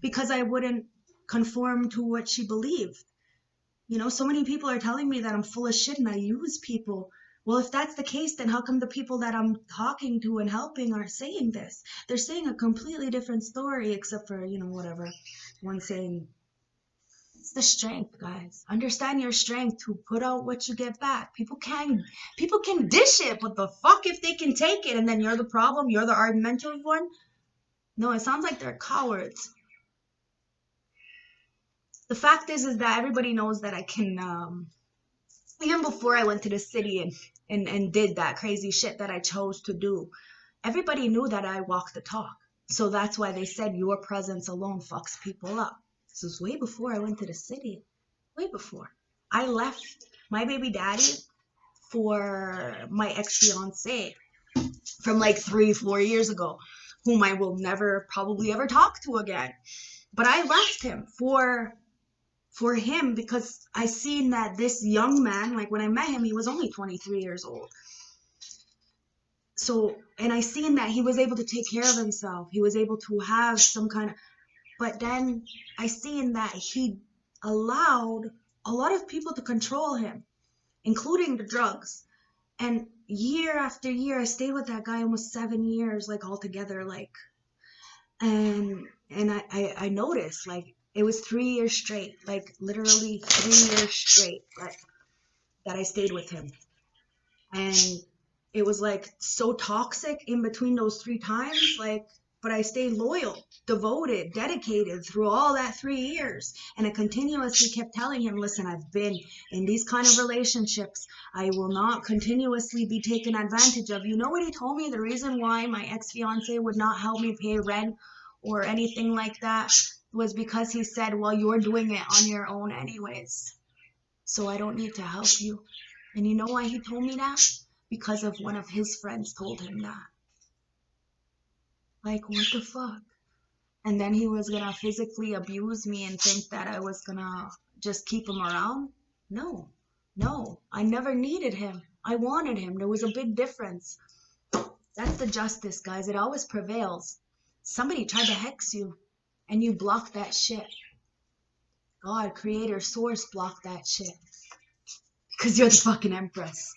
because I wouldn't conform to what she believed. You know, so many people are telling me that I'm full of shit and I use people. Well, if that's the case, then how come the people that I'm talking to and helping are saying this? They're saying a completely different story, except for, you know, whatever. One saying, it's the strength, guys. Understand your strength to put out what you get back. People can dish it, but the fuck if they can take it and then you're the problem, you're the argumentative one? No, it sounds like they're cowards. The fact is that everybody knows that I can, even before I went to the city and did that crazy shit that I chose to do, everybody knew that I walked the talk. So that's why they said your presence alone fucks people up. This was way before I went to the city. Way before. I left my baby daddy for my ex-fiance from like 3-4 years ago, whom I will never probably ever talk to again. But I left him for him because I seen that this young man, like when I met him, he was only 23 years old. So, and I seen that he was able to take care of himself. He was able to have some kind of, but then I seen that he allowed a lot of people to control him, including the drugs. And year after year, I stayed with that guy almost 7 years, like altogether, like, and I noticed, like, it was 3 years straight, like literally 3 years straight, like, that I stayed with him. And it was like so toxic in between those 3 times, like, but I stayed loyal, devoted, dedicated through all that 3 years. And I continuously kept telling him, listen, I've been in these kind of relationships. I will not continuously be taken advantage of. You know what he told me? The reason why my ex-fiance would not help me pay rent or anything like that was because he said, well, you're doing it on your own anyways, so I don't need to help you. And you know why he told me that? Because of one of his friends told him that. Like, what the fuck? And then he was gonna physically abuse me and think that I was gonna just keep him around? No, I never needed him. I wanted him. There was a big difference. That's the justice, guys. It always prevails. Somebody tried to hex you and you blocked that shit. God, creator, source blocked that shit. Because you're the fucking empress.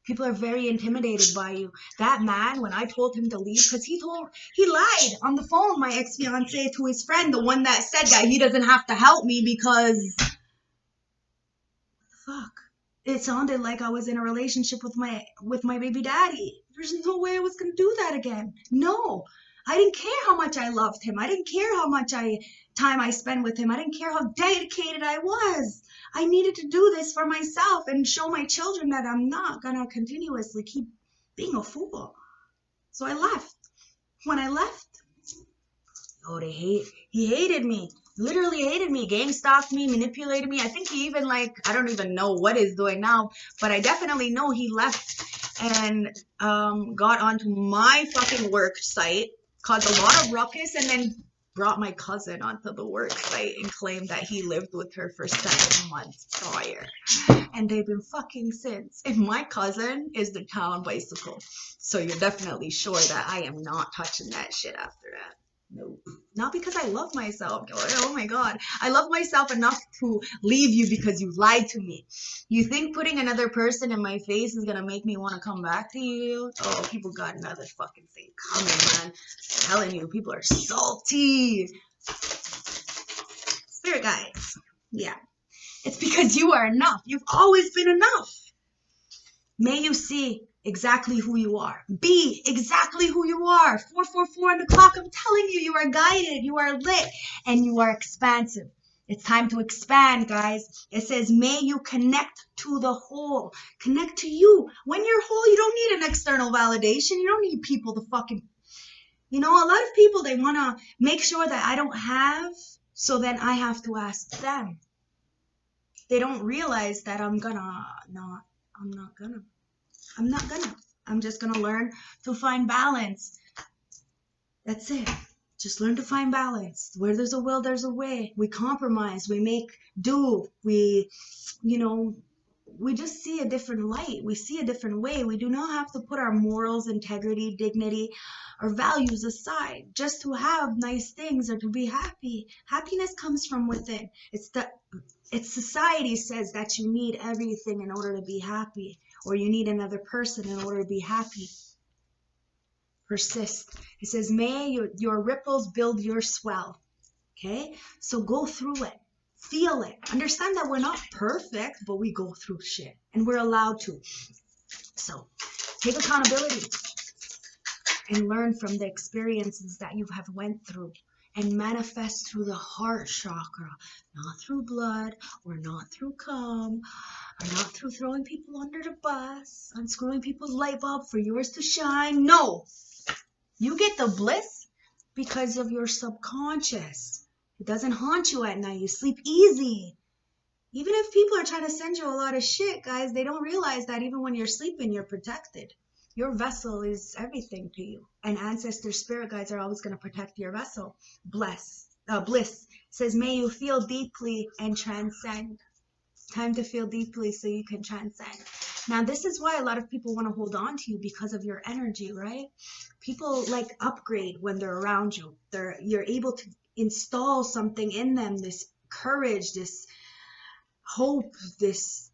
People are very intimidated by you. That man, when I told him to leave, because he lied on the phone, my ex-fiance, to his friend, the one that said that he doesn't have to help me because, fuck, it sounded like I was in a relationship with my baby daddy. There's no way I was gonna do that again. No, I didn't care how much I loved him. I didn't care how much time I spent with him. I didn't care how dedicated I was. I needed to do this for myself and show my children that I'm not gonna continuously keep being a fool. So I left. When I left, oh, he hated me. Literally hated me, gang stalked me, manipulated me. I think he even, like, I don't even know what he's doing now, but I definitely know he left and got onto my fucking work site, caused a lot of ruckus, and then brought my cousin onto the work site and claimed that he lived with her for 7 months prior. And they've been fucking since. And my cousin is the town bicycle. So you're definitely sure that I am not touching that shit after that. No, not because I love myself. Oh my God. I love myself enough to leave you because you lied to me. You think putting another person in my face is going to make me want to come back to you? Oh, people got another fucking thing coming, man. I'm telling you, people are salty. Spirit guides. Yeah. It's because you are enough. You've always been enough. May you see exactly who you are. Be exactly who you are. 444 on the clock. I'm telling you, you are guided, you are lit, and you are expansive. It's time to expand, guys. It says, may you connect to the whole. Connect to you. When you're whole, you don't need an external validation. You don't need people to fucking, a lot of people, they want to make sure that I don't have, so then I have to ask them. They don't realize that I'm not gonna. I'm just gonna learn to find balance. That's it. Just learn to find balance. Where there's a will, there's a way. We compromise, we make do, we just see a different light. We see a different way. We do not have to put our morals, integrity, dignity, or values aside just to have nice things or to be happy. Happiness comes from within. It's society says that you need everything in order to be happy, or you need another person in order to be happy. Persist. It says, may your ripples build your swell. Okay? So go through it. Feel it. Understand that we're not perfect, but we go through shit. And we're allowed to. So take accountability and learn from the experiences that you have went through. And manifest through the heart chakra, not through blood, or not through cum, or not through throwing people under the bus, unscrewing people's light bulb for yours to shine. No, you get the bliss because of your subconscious. It doesn't haunt you at night. You sleep easy. Even if people are trying to send you a lot of shit, guys, they don't realize that even when you're sleeping, you're protected. Your vessel is everything to you. And ancestor spirit guides are always going to protect your vessel. Bliss says, may you feel deeply and transcend. Time to feel deeply so you can transcend. Now, this is why a lot of people want to hold on to you, because of your energy, right? People like upgrade when they're around you. You're able to install something in them, this courage, this hope,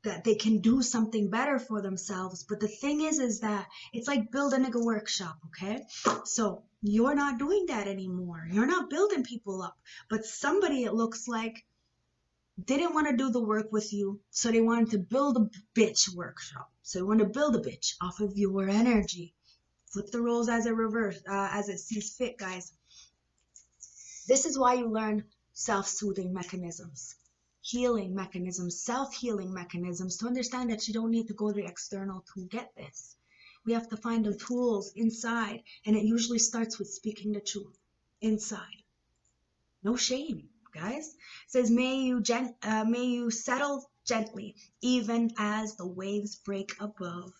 that they can do something better for themselves. But the thing is that it's like build a nigga workshop, okay? So you're not doing that anymore. You're not building people up. But somebody, it looks like, didn't want to do the work with you, so they wanted to build a bitch workshop. So they want to build a bitch off of your energy. Flip the roles as it sees fit, guys. This is why you learn self-soothing mechanisms, healing mechanisms, self-healing mechanisms, to understand that you don't need to go to the external to get this. We have to find the tools inside, and it usually starts with speaking the truth inside. No shame, guys. It says, may you settle gently, even as the waves break above.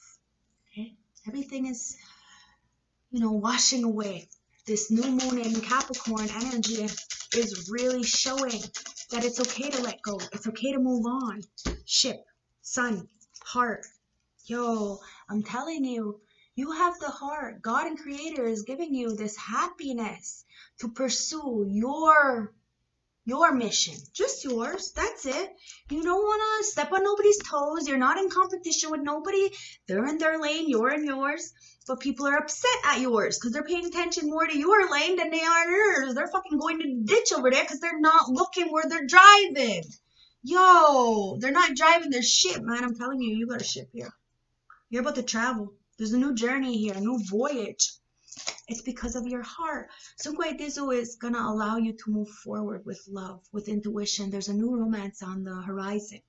Okay? Everything is, washing away. This new moon in Capricorn energy is really showing that it's okay to let go. It's okay to move on. Ship, sun, heart. Yo, I'm telling you, you have the heart. God and Creator is giving you this happiness to pursue your mission, just yours. That's it. You don't want to step on nobody's toes. You're not in competition with nobody. They're in their lane, you're in yours. But people are upset at yours because they're paying attention more to your lane than they are yours. They're fucking going to the ditch over there because they're not looking where they're driving. Yo, they're not driving their ship, man. I'm telling you, you got a ship here. You're about to travel. There's a new journey here, a new voyage. It's because of your heart. Sungwai Dizu is going to allow you to move forward with love, with intuition. There's a new romance on the horizon.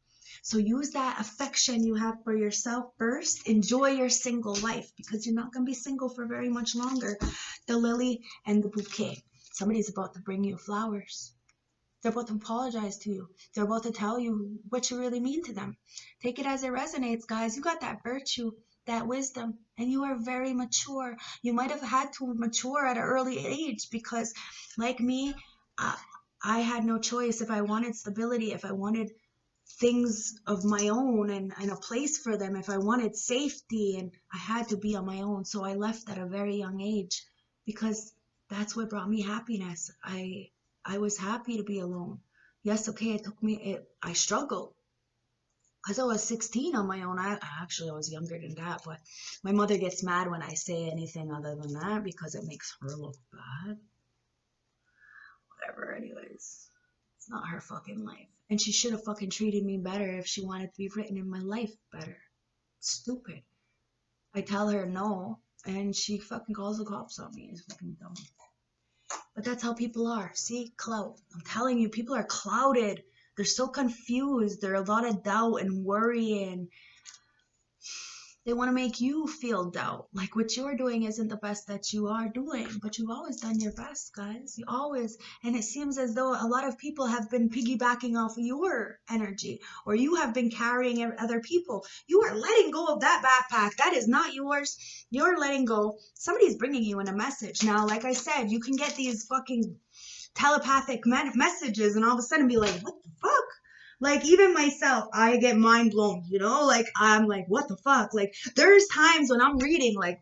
So use that affection you have for yourself first. Enjoy your single life, because you're not going to be single for very much longer. The lily and the bouquet. Somebody's about to bring you flowers. They're about to apologize to you. They're about to tell you what you really mean to them. Take it as it resonates, guys. You got that virtue, that wisdom, and you are very mature. You might have had to mature at an early age because, like me, I had no choice. If I wanted stability, if I wanted things of my own and a place for them, if I wanted safety, and I had to be on my own. So I left at a very young age because that's what brought me happiness. I was happy to be alone. Yes, okay, I struggled. Because I was 16 on my own. I was younger than that, but my mother gets mad when I say anything other than that because it makes her look bad. Whatever, anyways. It's not her fucking life. And she should have fucking treated me better if she wanted to be written in my life better. Stupid. I tell her no, and she fucking calls the cops on me. It's fucking dumb. But that's how people are. See, clout. I'm telling you, people are clouded. They're so confused. There's a lot of doubt and worry, and they want to make you feel doubt. Like what you're doing isn't the best that you are doing, but you've always done your best, guys. You always, and it seems as though a lot of people have been piggybacking off of your energy, or you have been carrying other people. You are letting go of that backpack. That is not yours. You're letting go. Somebody's bringing you in a message. Now, like I said, you can get these fucking telepathic messages and all of a sudden be like, what the fuck? Like, even myself, I get mind blown, you know? Like, I'm like, what the fuck? Like, there's times when I'm reading, like,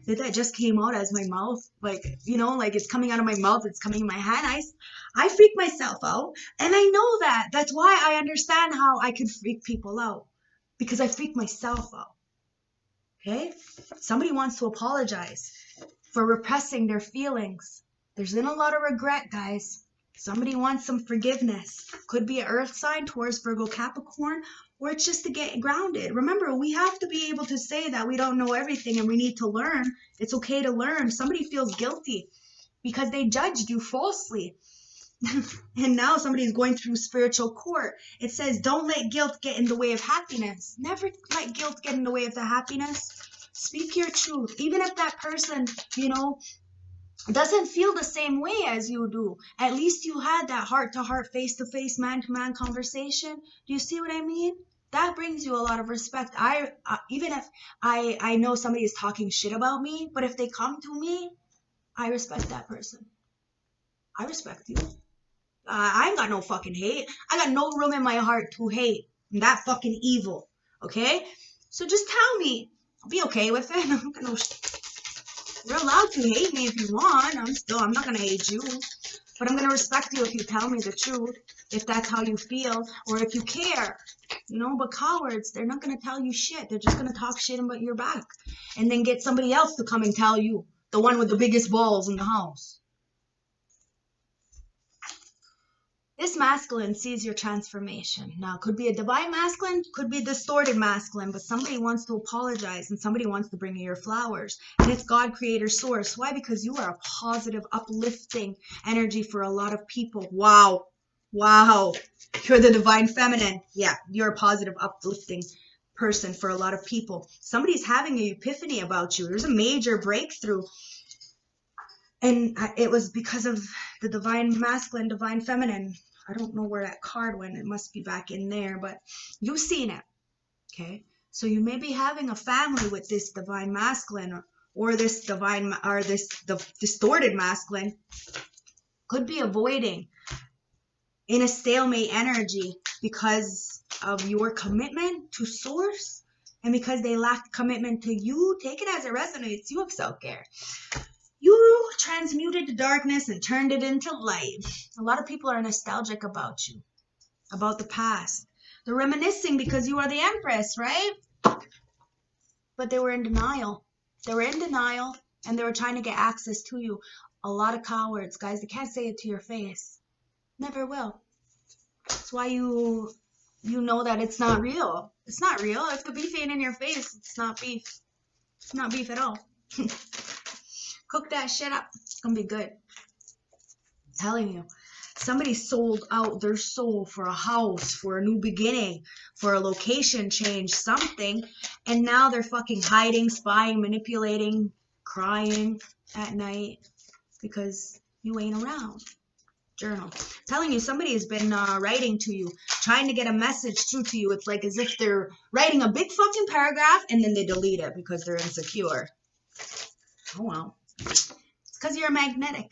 did that just came out as my mouth? Like, you know, like it's coming out of my mouth, it's coming in my hand. I freak myself out. And I know that. That's why I understand how I could freak people out. Because I freak myself out. Okay? Somebody wants to apologize for repressing their feelings. There's been a lot of regret, guys. Somebody wants some forgiveness. Could be an earth sign, Taurus, Virgo, Capricorn, or it's just to get grounded. Remember, we have to be able to say that we don't know everything and we need to learn. It's okay to learn. Somebody feels guilty because they judged you falsely. And now somebody's going through spiritual court. It says, don't let guilt get in the way of happiness. Never let guilt get in the way of the happiness. Speak your truth. Even if that person, you know, doesn't feel the same way as you do. At least you had that heart-to-heart, face-to-face, man-to-man conversation. Do you see what I mean? That brings you a lot of respect. Even if I know somebody is talking shit about me, but if they come to me, I respect that person. I respect you. I ain't got no fucking hate. I got no room in my heart to hate. I'm that fucking evil. Okay? So just tell me. I'll be okay with it. I'm gonna You're allowed to hate me if you want. I'm not going to hate you. But I'm going to respect you if you tell me the truth, if that's how you feel, or if you care. You know, but cowards, they're not going to tell you shit. They're just going to talk shit about your back. And then get somebody else to come and tell you, the one with the biggest balls in the house. This masculine sees your transformation. Now, could be a divine masculine, could be distorted masculine, but somebody wants to apologize and somebody wants to bring you your flowers. And it's God, creator, source. Why? Because you are a positive, uplifting energy for a lot of people. Wow. Wow. You're the divine feminine. Yeah, you're a positive, uplifting person for a lot of people. Somebody's having an epiphany about you. There's a major breakthrough. And it was because of the divine masculine, divine feminine. I don't know where that card went. It must be back in there, but you've seen it. Okay. So you may be having a family with this divine masculine or this divine or the distorted masculine. Could be avoiding in a stalemate energy because of your commitment to source and because they lack commitment to you. Take it as it resonates. You have self-care. You transmuted the darkness and turned it into light. A lot of people are nostalgic about you, about the past. They're reminiscing because you are the Empress, right? But they were in denial. They were in denial and they were trying to get access to you. A lot of cowards, guys. They can't say it to your face. Never will. That's why you know that it's not real. It's not real. If the beef ain't in your face, it's not beef. It's not beef at all. Cook that shit up. It's going to be good. I'm telling you. Somebody sold out their soul for a house, for a new beginning, for a location change, something. And now they're fucking hiding, spying, manipulating, crying at night because you ain't around. Journal. I'm telling you, somebody has been writing to you, trying to get a message through to you. It's like as if they're writing a big fucking paragraph and then they delete it because they're insecure. Oh, well. It's because you're magnetic.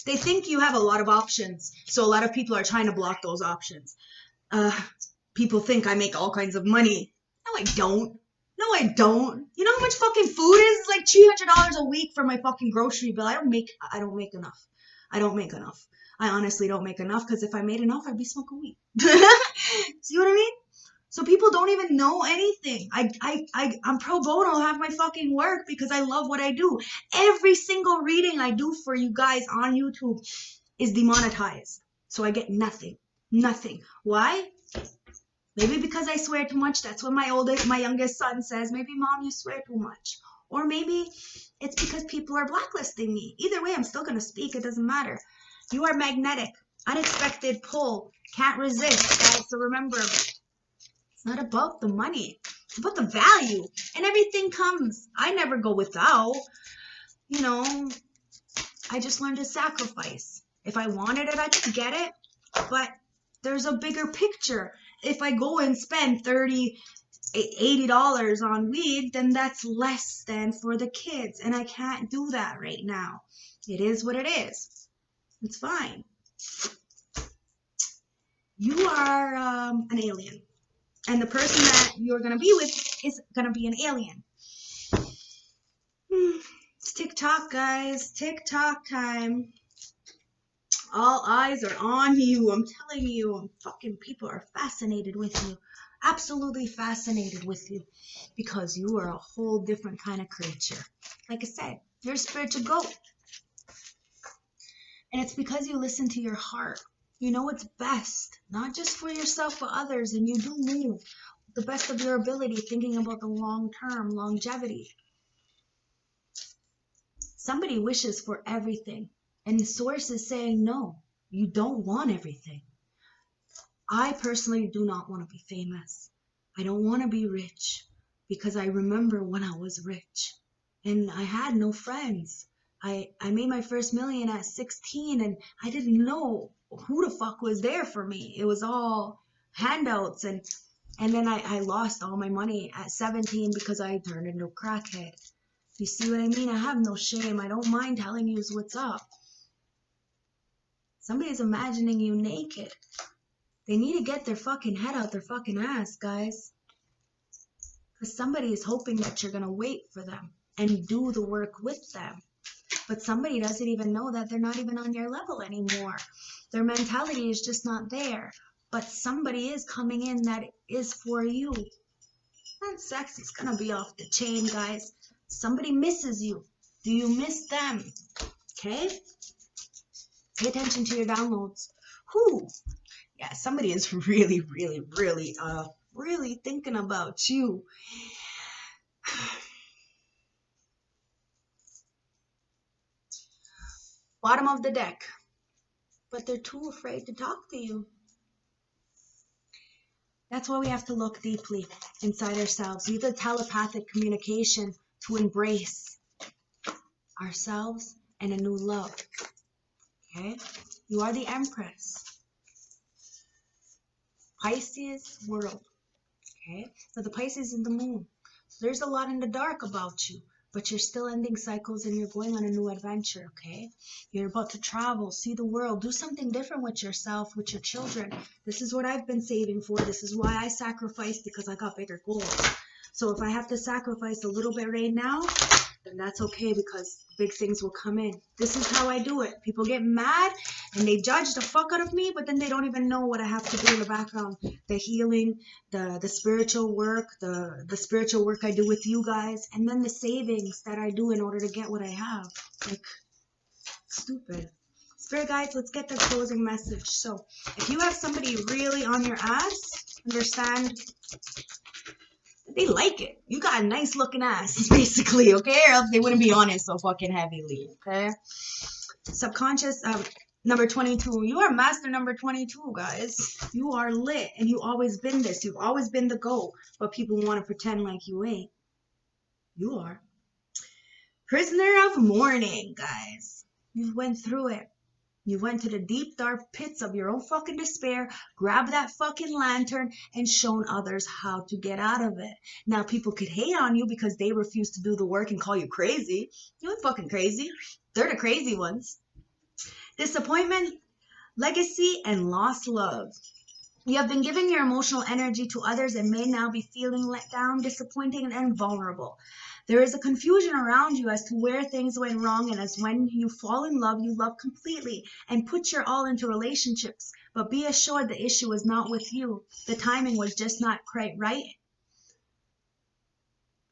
They think you have a lot of options. So a lot of people are trying to block those options. People think I make all kinds of money. No, I don't. No, I don't. You know how much fucking food is? It's like $300 a week for my fucking grocery bill. I don't make enough. I don't make enough. I honestly don't make enough because if I made enough, I'd be smoking weed. See what I mean? So people don't even know anything. I'm pro bono, have my fucking work because I love what I do. Every single reading I do for you guys on YouTube is demonetized. So I get nothing. Nothing. Why? Maybe because I swear too much, that's what my youngest son says. Maybe, Mom, you swear too much. Or maybe it's because people are blacklisting me. Either way, I'm still going to speak. It doesn't matter. You are magnetic. Unexpected pull. Can't resist, guys. So remember, it's not about the money. It's about the value. And everything comes. I never go without. You know, I just learned to sacrifice. If I wanted it, I could get it. But there's a bigger picture. If I go and spend $30, $80 on weed, then that's less than for the kids. And I can't do that right now. It is what it is. It's fine. You are an alien. And the person that you're going to be with is going to be an alien. It's TikTok, guys. TikTok time. All eyes are on you. I'm telling you, fucking people are fascinated with you. Absolutely fascinated with you. Because you are a whole different kind of creature. Like I said, you're a spiritual goat. And it's because you listen to your heart. You know what's best. Not just for yourself, but others. And you do move with the best of your ability, thinking about the long-term longevity. Somebody wishes for everything. And the source is saying, no, you don't want everything. I personally do not want to be famous. I don't want to be rich because I remember when I was rich and I had no friends. I made my first million at 16 and I didn't know who the fuck was there for me. It was all handouts and then I lost all my money at 17 because I turned into a crackhead. You see what I mean? I have no shame. I don't mind telling you what's up. Somebody's imagining you naked. They need to get their fucking head out their fucking ass, guys. Because somebody is hoping that you're going to wait for them and do the work with them. But somebody doesn't even know that they're not even on your level anymore. Their mentality is just not there. But somebody is coming in that is for you. And sex is going to be off the chain, guys. Somebody misses you. Do you miss them? Okay? Pay attention to your downloads. Who? Yeah, somebody is really, really, really thinking about you. Bottom of the deck. But they're too afraid to talk to you. That's why we have to look deeply inside ourselves. Use the telepathic communication to embrace ourselves and a new love. Okay? You are the Empress. Pisces world. Okay? So the Pisces is the moon. So there's a lot in the dark about you, but you're still ending cycles and you're going on a new adventure, okay? You're about to travel, see the world, do something different with yourself, with your children. This is what I've been saving for. This is why I sacrificed, because I got bigger goals. So if I have to sacrifice a little bit right now, then that's okay, because big things will come in. This is how I do it. People get mad and they judge the fuck out of me, but then they don't even know what I have to do in the background. The healing, the spiritual work, the spiritual work I do with you guys, and then the savings that I do in order to get what I have. Like, stupid. Spirit guides, let's get the closing message. So if you have somebody really on your ass, understand they like it. You got a nice looking ass, basically, okay? Or else they wouldn't be on it so fucking heavily, okay? Subconscious, number 22. You are master number 22, guys. You are lit, and you always been this. You've always been the GOAT, but people want to pretend like you ain't. You are. Prisoner of mourning, guys. You went through it. You went to the deep, dark pits of your own fucking despair, grabbed that fucking lantern, and shown others how to get out of it. Now, people could hate on you because they refuse to do the work and call you crazy. You ain't fucking crazy. They're the crazy ones. Disappointment, legacy, and lost love. You have been giving your emotional energy to others and may now be feeling let down, disappointed, and vulnerable. There is a confusion around you as to where things went wrong, and as when you fall in love, you love completely and put your all into relationships. But be assured the issue is not with you. The timing was just not quite right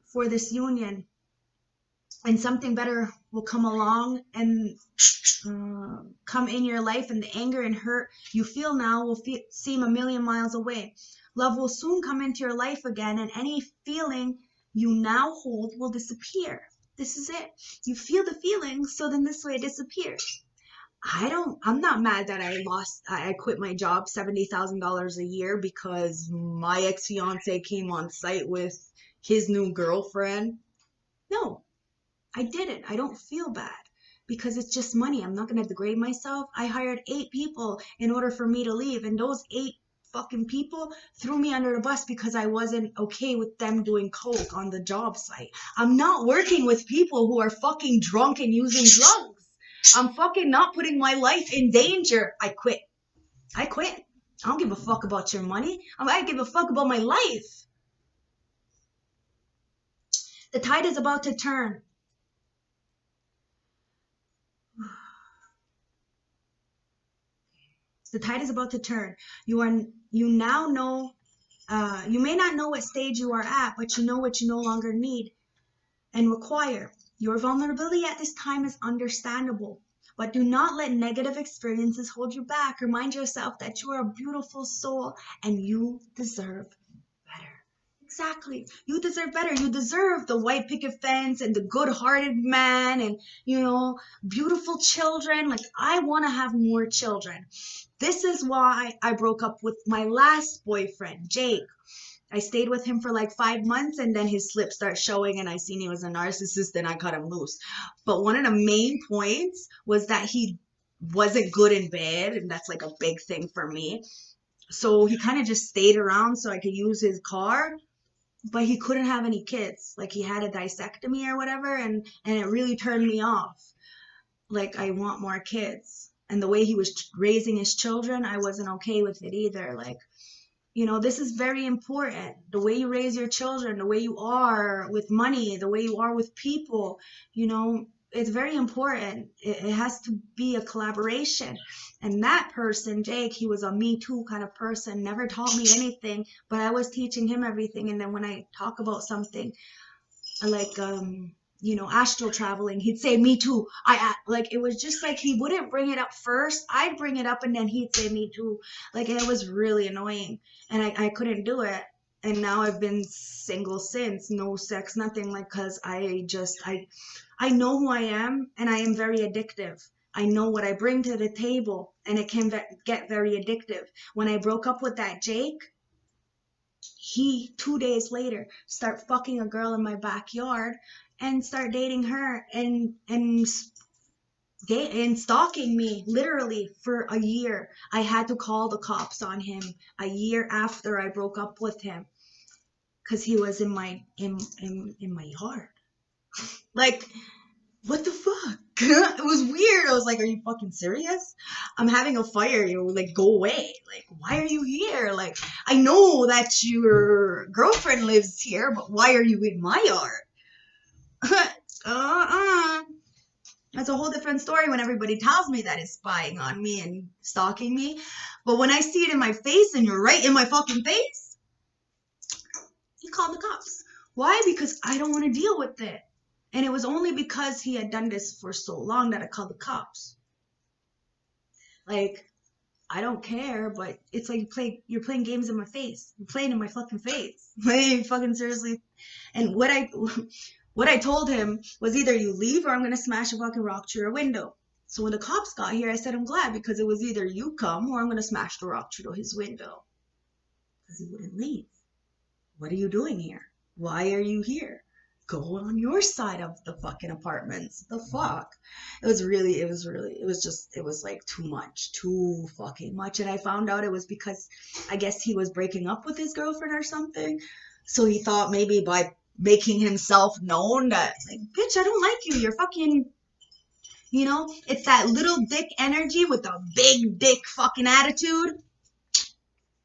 for this union. And something better will come along and come in your life, and the anger and hurt you feel now will seem a million miles away. Love will soon come into your life again, and any feeling you now hold will disappear. This is it. You feel the feeling, so then this way it disappears. I'm not mad that I quit my job, $70,000 a year, because my ex-fiance came on site with his new girlfriend. No, I didn't. I don't feel bad because it's just money. I'm not going to degrade myself. I hired 8 people in order for me to leave, and those 8 fucking people threw me under the bus because I wasn't okay with them doing coke on the job site. I'm not working with people who are fucking drunk and using drugs. I'm fucking not putting my life in danger. I quit. I quit. I don't give a fuck about your money. I give a fuck about my life. The tide is about to turn. The tide is about to turn. You now know, you may not know what stage you are at, but you know what you no longer need and require. Your vulnerability at this time is understandable, but do not let negative experiences hold you back. Remind yourself that you are a beautiful soul and you deserve better. Exactly. You deserve better. You deserve the white picket fence and the good-hearted man and, beautiful children. Like, I want to have more children. This is why I broke up with my last boyfriend, Jake. I stayed with him for like 5 months, and then his slip started showing, and I seen he was a narcissist, and I cut him loose. But one of the main points was that he wasn't good in bed, and that's like a big thing for me. So he kind of just stayed around so I could use his car, but he couldn't have any kids. Like, he had a disectomy or whatever, and it really turned me off. Like, I want more kids. And the way he was raising his children, I wasn't okay with it either. Like, this is very important. The way you raise your children, the way you are with money, the way you are with people, it's very important. It has to be a collaboration. And that person, Jake, he was a Me Too kind of person, never taught me anything, but I was teaching him everything. And then when I talk about something like, astral traveling, he'd say, me too. It was just like, he wouldn't bring it up first. I'd bring it up and then he'd say, me too. Like, it was really annoying, and I couldn't do it. And now I've been single since, no sex, nothing, like, cause I know who I am, and I am very addictive. I know what I bring to the table, and it can get very addictive. When I broke up with that Jake, he 2 days later start fucking a girl in my backyard and start dating her and stalking me literally for a year. I had to call the cops on him a year after I broke up with him because he was in my yard. Like, what the fuck? It was weird. I was like, are you fucking serious? I'm having a fire. Like, go away. Like, why are you here? Like, I know that your girlfriend lives here, but why are you in my yard? That's a whole different story when everybody tells me that it's spying on me and stalking me. But when I see it in my face and you're right in my fucking face, you call the cops. Why? Because I don't want to deal with it. And it was only because he had done this for so long that I called the cops. Like, I don't care, but it's like you're playing games in my face. You're playing in my fucking face. Like, fucking seriously. And what I told him was, either you leave or I'm going to smash a fucking rock through your window. So when the cops got here, I said, I'm glad, because it was either you come or I'm going to smash the rock through his window. Because he wouldn't leave. What are you doing here? Why are you here? Go on your side of the fucking apartments. The fuck? It was like too fucking much. And I found out it was because I guess he was breaking up with his girlfriend or something. So he thought maybe by making himself known that, like, bitch, I don't like you. You're fucking, it's that little dick energy with a big dick fucking attitude.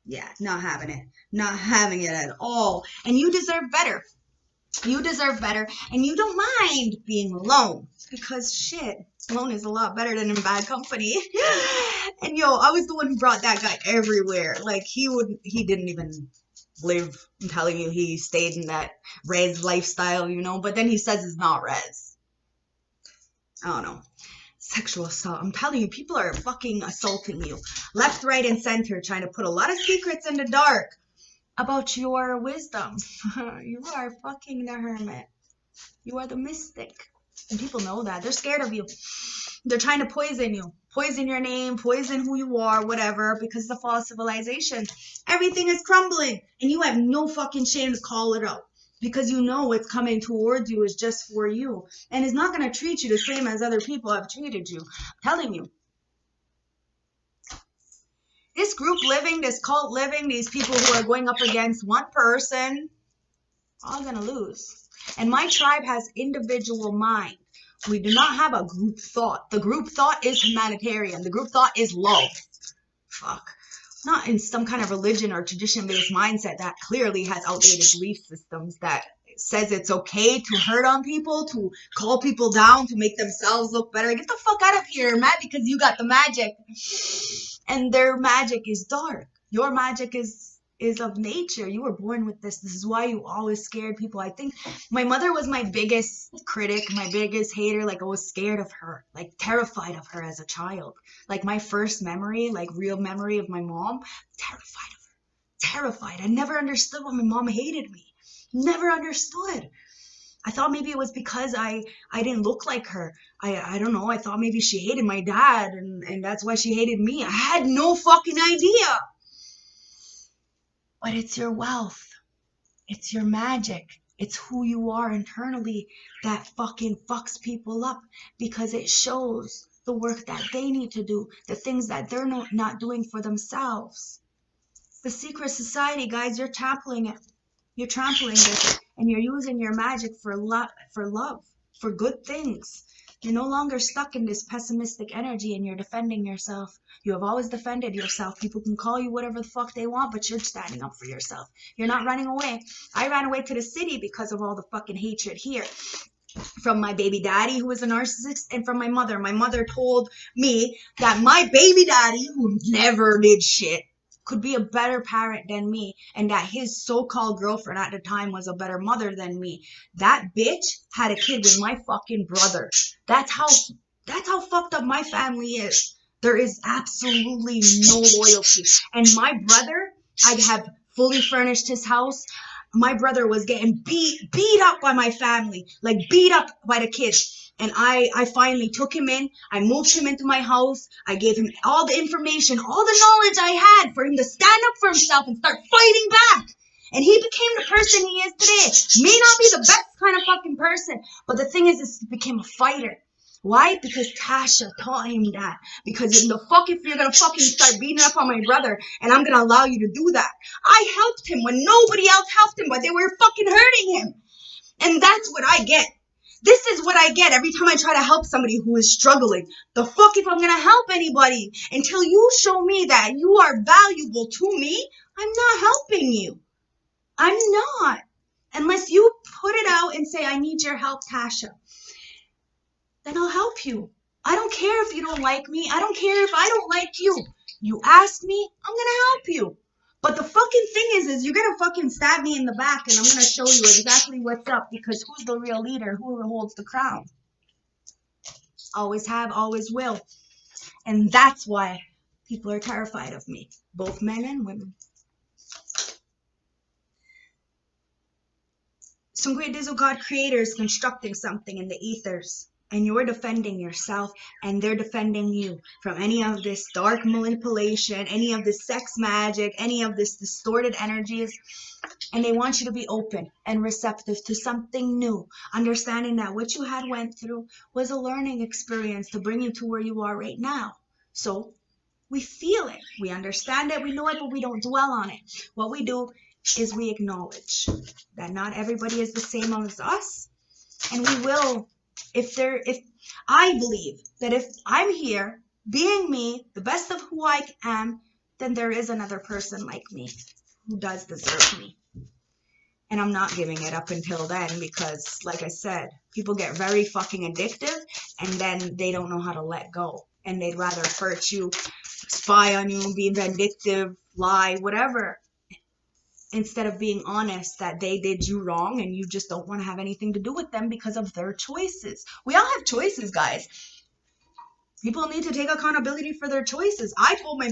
Yeah, not having it. Not having it at all. And you deserve better. You deserve better, and you don't mind being alone, because shit, alone is a lot better than in bad company. And I was the one who brought that guy everywhere. Like, he didn't even live. I'm telling you, he stayed in that res lifestyle, but then he says it's not res. I don't know. Sexual assault. I'm telling you, people are fucking assaulting you left, right, and center, trying to put a lot of secrets in the dark. about your wisdom. You are fucking the hermit. You are the mystic. And people know that. They're scared of you. They're trying to poison you. Poison your name, poison who you are, whatever, because it's a false civilization. Everything is crumbling. And you have no fucking shame to call it out. Because you know what's coming towards you is just for you. And it's not going to treat you the same as other people have treated you. I'm telling you. This group living, this cult living, these people who are going up against one person, all going to lose. And my tribe has individual mind. We do not have a group thought. The group thought is humanitarian. The group thought is love. Fuck. Not in some kind of religion or tradition-based mindset that clearly has outdated belief systems that says it's okay to hurt on people, to call people down, to make themselves look better. Get the fuck out of here, man, because you got the magic. And their magic is dark. Your magic is of nature. You were born with this. This is why you always scared people. I think my mother was my biggest critic, my biggest hater. Like, I was scared of her, like terrified of her as a child. Like, my first memory, like real memory of my mom, terrified of her. Terrified. I never understood why my mom hated me. Never understood. I thought maybe it was because I didn't look like her. I don't know. I thought maybe she hated my dad and that's why she hated me. I had no fucking idea. But it's your wealth. It's your magic. It's who you are internally that fucking fucks people up because it shows the work that they need to do, the things that they're not doing for themselves. The secret society, guys, you're trampling it. You're trampling it, and you're using your magic for love, for good things. You're no longer stuck in this pessimistic energy, and you're defending yourself. You have always defended yourself. People can call you whatever the fuck they want, but you're standing up for yourself. You're not running away. I ran away to the city because of all the fucking hatred here. From my baby daddy, who was a narcissist, and from my mother. My mother told me that my baby daddy, who never did shit, could be a better parent than me, and that his so-called girlfriend at the time was a better mother than me. That bitch had a kid with my fucking brother. That's how fucked up my family is. There is absolutely no loyalty. And my brother, I'd have fully furnished his house. My brother was getting beat up by my family, like beat up by the kids. And I finally took him in. I moved him into my house. I gave him all the information, all the knowledge I had for him to stand up for himself and start fighting back. And he became the person he is today. May not be the best kind of fucking person, but the thing is he became a fighter. Why? Because Tasha taught him that. Because if you're gonna fucking start beating up on my brother, and I'm gonna allow you to do that. I helped him when nobody else helped him, but they were fucking hurting him. And that's what I get. This is what I get every time I try to help somebody who is struggling. The fuck if I'm going to help anybody? Until you show me that you are valuable to me, I'm not helping you. I'm not. Unless you put it out and say, I need your help, Tasha. Then I'll help you. I don't care if you don't like me. I don't care if I don't like you. You ask me, I'm going to help you. But the fucking thing is you're going to fucking stab me in the back and I'm going to show you exactly what's up because who's the real leader? Who holds the crown? Always have, always will. And that's why people are terrified of me, both men and women. Some great digital God creator is constructing something in the ethers. And you're defending yourself and they're defending you from any of this dark manipulation, any of this sex magic, any of this distorted energies. And they want you to be open and receptive to something new, understanding that what you had went through was a learning experience to bring you to where you are right now. So we feel it, we understand it, we know it, but we don't dwell on it. What we do is we acknowledge that not everybody is the same as us, and we will. If I believe that if I'm here being me, the best of who I am, then there is another person like me who does deserve me. And I'm not giving it up until then because, like I said, people get very fucking addictive and then they don't know how to let go. And they'd rather hurt you, spy on you, be vindictive, lie, whatever, instead of being honest that they did you wrong and you just don't want to have anything to do with them because of their choices. We all have choices, guys. People need to take accountability for their choices. I told my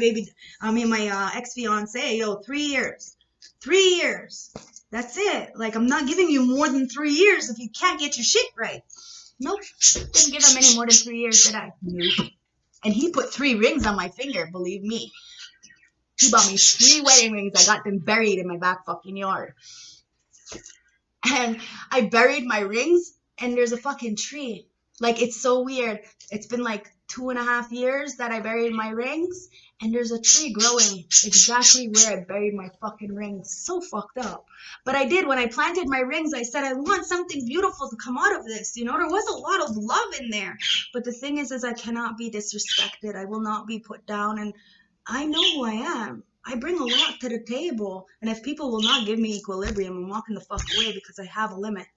ex-fiance, 3 years. 3 years. That's it. Like, I'm not giving you more than 3 years if you can't get your shit right. Nope. Didn't give him any more than 3 years, did I? Nope. And he put 3 rings on my finger, believe me. He bought me 3 wedding rings. I got them buried in my back fucking yard. And I buried my rings, and there's a fucking tree. Like, it's so weird. It's been like 2.5 years that I buried my rings, and there's a tree growing exactly where I buried my fucking rings. So fucked up. But I did. When I planted my rings, I said, I want something beautiful to come out of this. You know, there was a lot of love in there. But the thing is I cannot be disrespected. I will not be put down. And I know who I am. I bring a lot to the table, and if people will not give me equilibrium, I'm walking the fuck away because I have a limit.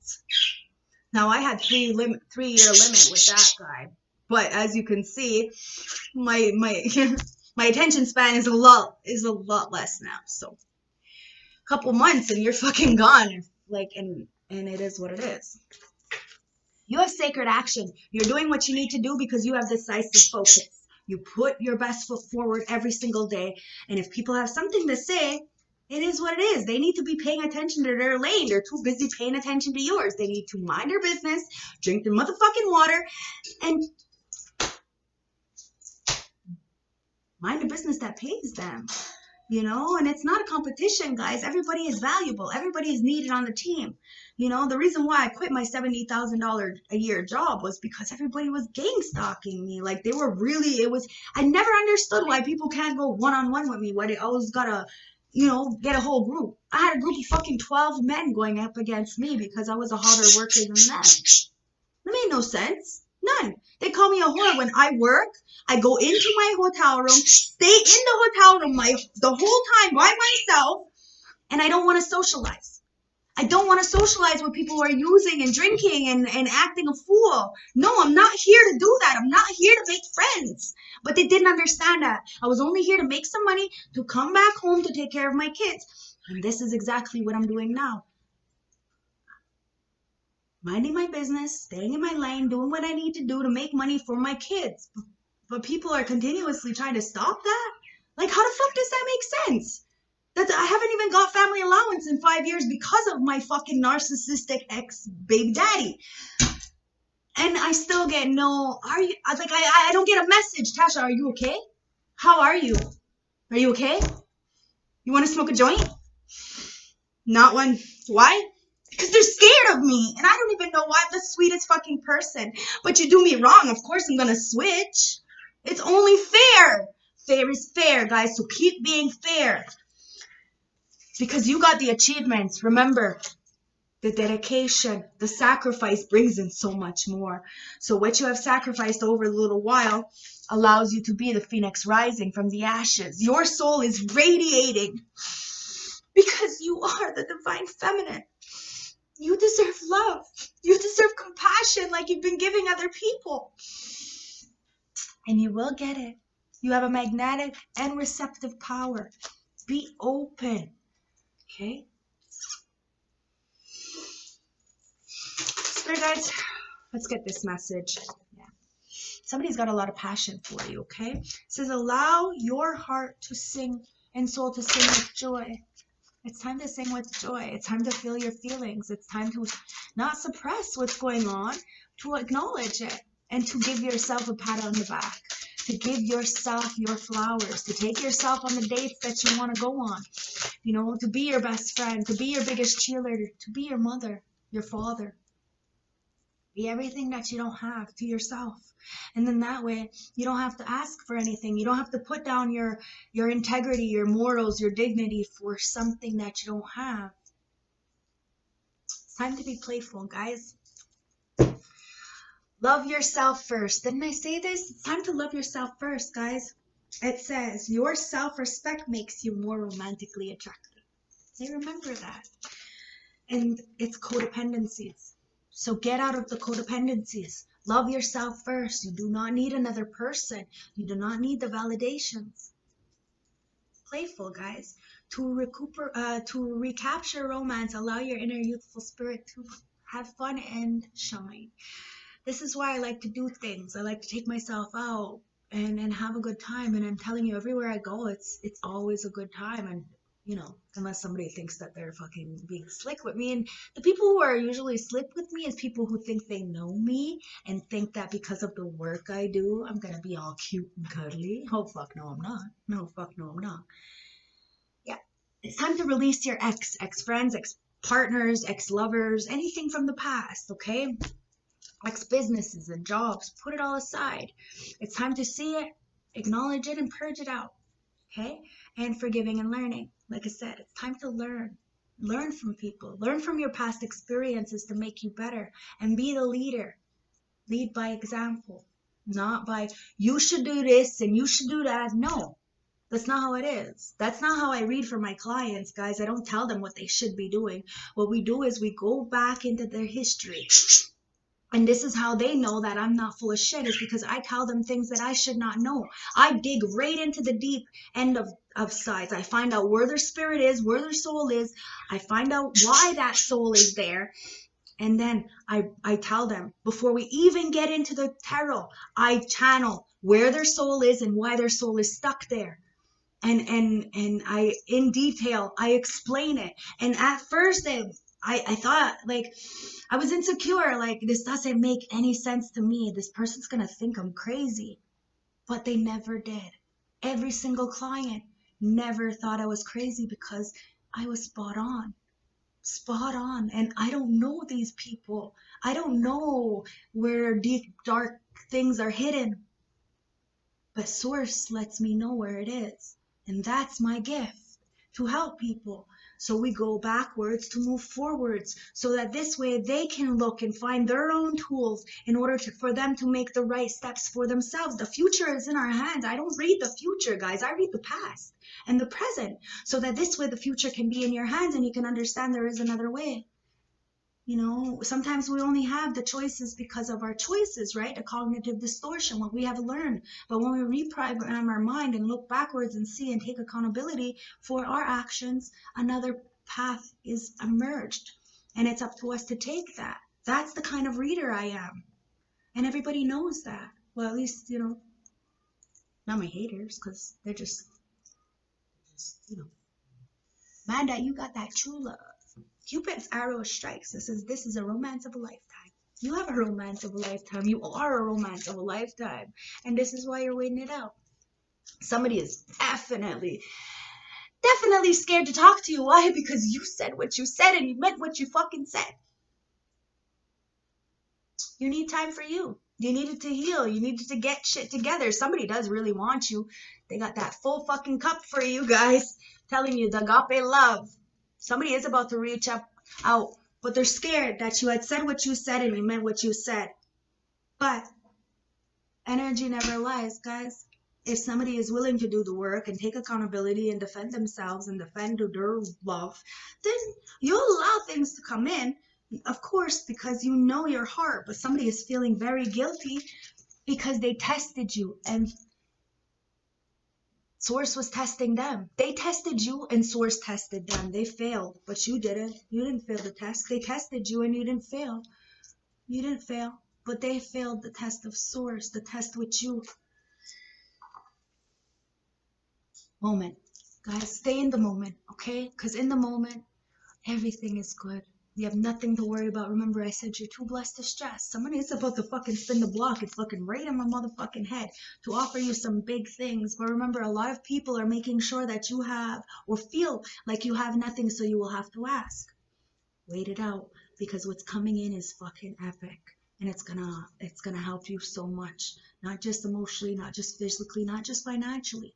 Now, I had 3-year limit with that guy, but as you can see, my my attention span is a lot less now. So, a couple months and you're fucking gone. Like, and it is what it is. You have sacred action. You're doing what you need to do because you have decisive focus. You put your best foot forward every single day. And if people have something to say, it is what it is. They need to be paying attention to their lane. They're too busy paying attention to yours. They need to mind their business, drink their motherfucking water, and mind a business that pays them. You know, and it's not a competition, guys. Everybody is valuable. Everybody is needed on the team. You know, the reason why I quit my $70,000 a year job was because everybody was gang stalking me. Like, they were really, I never understood why people can't go one-on-one with me, why they always gotta, you know, get a whole group. I had a group of fucking 12 men going up against me because I was a harder worker than them. That made no sense. None. They call me a whore when I work. I go into my hotel room, stay in the hotel room the whole time by myself, and I don't want to socialize. I don't want to socialize with people who are using and drinking and acting a fool. No, I'm not here to do that. I'm not here to make friends. But they didn't understand that. I was only here to make some money, to come back home to take care of my kids. And this is exactly what I'm doing now. Minding my business, staying in my lane, doing what I need to do to make money for my kids. But people are continuously trying to stop that? Like, how the fuck does that make sense? That I haven't even got family allowance in 5 years because of my fucking narcissistic ex-baby daddy. And I still get no, I don't get a message. Tasha, are you okay? How are you? Are you okay? You want to smoke a joint? Not one. Why? Because they're scared of me. And I don't even know why. I'm the sweetest fucking person. But you do me wrong. Of course I'm going to switch. It's only fair. Fair is fair, guys. So keep being fair. Because you got the achievements. Remember, the dedication, the sacrifice brings in so much more. So what you have sacrificed over a little while allows you to be the phoenix rising from the ashes. Your soul is radiating because you are the divine feminine. You deserve love. You deserve compassion like you've been giving other people. And you will get it. You have a magnetic and receptive power. Be open. Okay? Spirit guides, let's get this message. Yeah. Somebody's got a lot of passion for you, okay? It says, allow your heart to sing and soul to sing with joy. It's time to sing with joy. It's time to feel your feelings. It's time to not suppress what's going on, to acknowledge it, and to give yourself a pat on the back, to give yourself your flowers, to take yourself on the dates that you want to go on, you know, to be your best friend, to be your biggest cheerleader, to be your mother, your father. Be everything that you don't have to yourself. And then that way, you don't have to ask for anything. You don't have to put down your integrity, your morals, your dignity for something that you don't have. It's time to be playful, guys. Love yourself first. Didn't I say this? It's time to love yourself first, guys. It says, your self-respect makes you more romantically attractive. They remember that. And it's codependencies. So get out of the codependencies. Love yourself first. You do not need another person. You do not need the validations. Playful, guys. To recapture romance, allow your inner youthful spirit to have fun and shine. This is why I like to do things. I like to take myself out and have a good time. And I'm telling you, everywhere I go, it's always a good time. And unless somebody thinks that they're fucking being slick with me. And the people who are usually slick with me is people who think they know me and think that because of the work I do, I'm gonna be all cute and cuddly. Oh fuck no, I'm not. No fuck no, I'm not. Yeah, it's time to release your ex-friends, ex-partners, ex-lovers, anything from the past, okay? Ex-businesses and jobs, put it all aside. It's time to see it, acknowledge it, and purge it out, okay? And forgiving and learning. Like I said, it's time to learn. Learn from people. Learn from your past experiences to make you better and be the leader. Lead by example, not by you should do this and you should do that. No, that's not how it is. That's not how I read for my clients, guys. I don't tell them what they should be doing. What we do is we go back into their history. And this is how they know that I'm not full of shit, is because I tell them things that I should not know. I dig right into the deep end of sides. I find out where their spirit is, where their soul is. I find out why that soul is there. And then I tell them, before we even get into the tarot, I channel where their soul is and why their soul is stuck there. And I, in detail, I explain it. And at first I thought, like, I was insecure, like, this doesn't make any sense to me. This person's gonna think I'm crazy. But they never did. Every single client never thought I was crazy because I was spot on. Spot on. And I don't know these people. I don't know where deep, dark things are hidden. But Source lets me know where it is. And that's my gift, to help people. So we go backwards to move forwards, so that this way they can look and find their own tools in order for them to make the right steps for themselves. The future is in our hands. I don't read the future, guys. I read the past and the present, so that this way the future can be in your hands and you can understand there is another way. Sometimes we only have the choices because of our choices, right? A cognitive distortion, what we have learned. But when we reprogram our mind and look backwards and see and take accountability for our actions, another path is emerged. And it's up to us to take that. That's the kind of reader I am. And everybody knows that. Well, at least, not my haters, because they're just, mad that you got that true love. Cupid's arrow strikes. This is a romance of a lifetime. You have a romance of a lifetime. You are a romance of a lifetime. And this is why you're waiting it out. Somebody is definitely scared to talk to you. Why? Because you said what you said and you meant what you fucking said. You need time for you. You needed to heal. You needed to get shit together. Somebody does really want you. They got that full fucking cup for you guys, telling you the agape love. Somebody is about to reach out, but they're scared that you had said what you said and you meant what you said. But energy never lies, guys. If somebody is willing to do the work and take accountability and defend themselves and defend their love, then you'll allow things to come in, of course, because you know your heart. But somebody is feeling very guilty because they tested you and Source was testing them. They tested you and Source tested them. They failed, but you didn't. You didn't fail the test. They tested you and you didn't fail. You didn't fail, but they failed the test of Source, the test with you. Moment. Guys, stay in the moment, okay? Because in the moment, everything is good. You have nothing to worry about. Remember, I said you're too blessed to stress. Somebody is about to fucking spin the block. It's looking right in my motherfucking head to offer you some big things. But remember, a lot of people are making sure that you have or feel like you have nothing, so you will have to ask. Wait it out, because what's coming in is fucking epic. And it's gonna help you so much. Not just emotionally, not just physically, not just financially,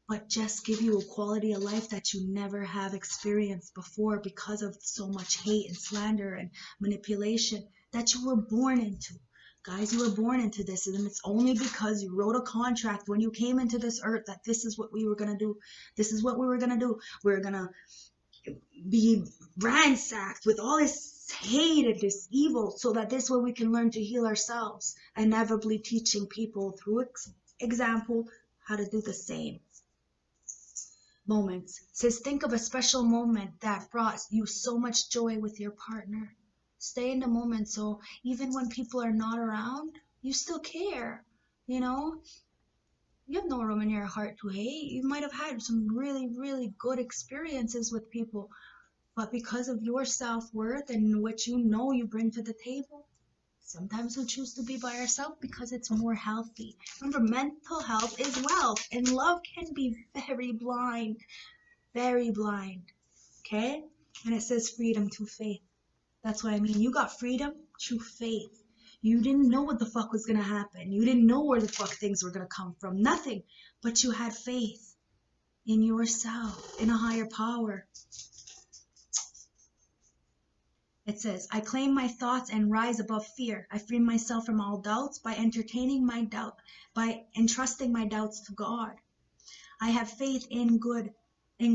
but just give you a quality of life that you never have experienced before because of so much hate and slander and manipulation that you were born into. Guys, you were born into this, and it's only because you wrote a contract when you came into this earth that this is what we were going to do. This is what we were going to do. We're going to be ransacked with all this hate and this evil so that this way we can learn to heal ourselves, inevitably teaching people through example how to do the same. Moments. It says, think of a special moment that brought you so much joy with your partner. Stay in the moment, so even when people are not around, you still care, You have no room in your heart to hate. You might have had some really, really good experiences with people, but because of your self-worth and what you know you bring to the table, sometimes we choose to be by ourselves because it's more healthy. Remember, mental health is wealth, and love can be very blind, very blind. Okay? And it says freedom through faith. That's what I mean. You got freedom through faith. You didn't know what the fuck was going to happen. You didn't know where the fuck things were going to come from. Nothing. But you had faith in yourself, in a higher power. It says, I claim my thoughts and rise above fear. I free myself from all doubts by entertaining my doubt, by entrusting my doubts to God. I have faith in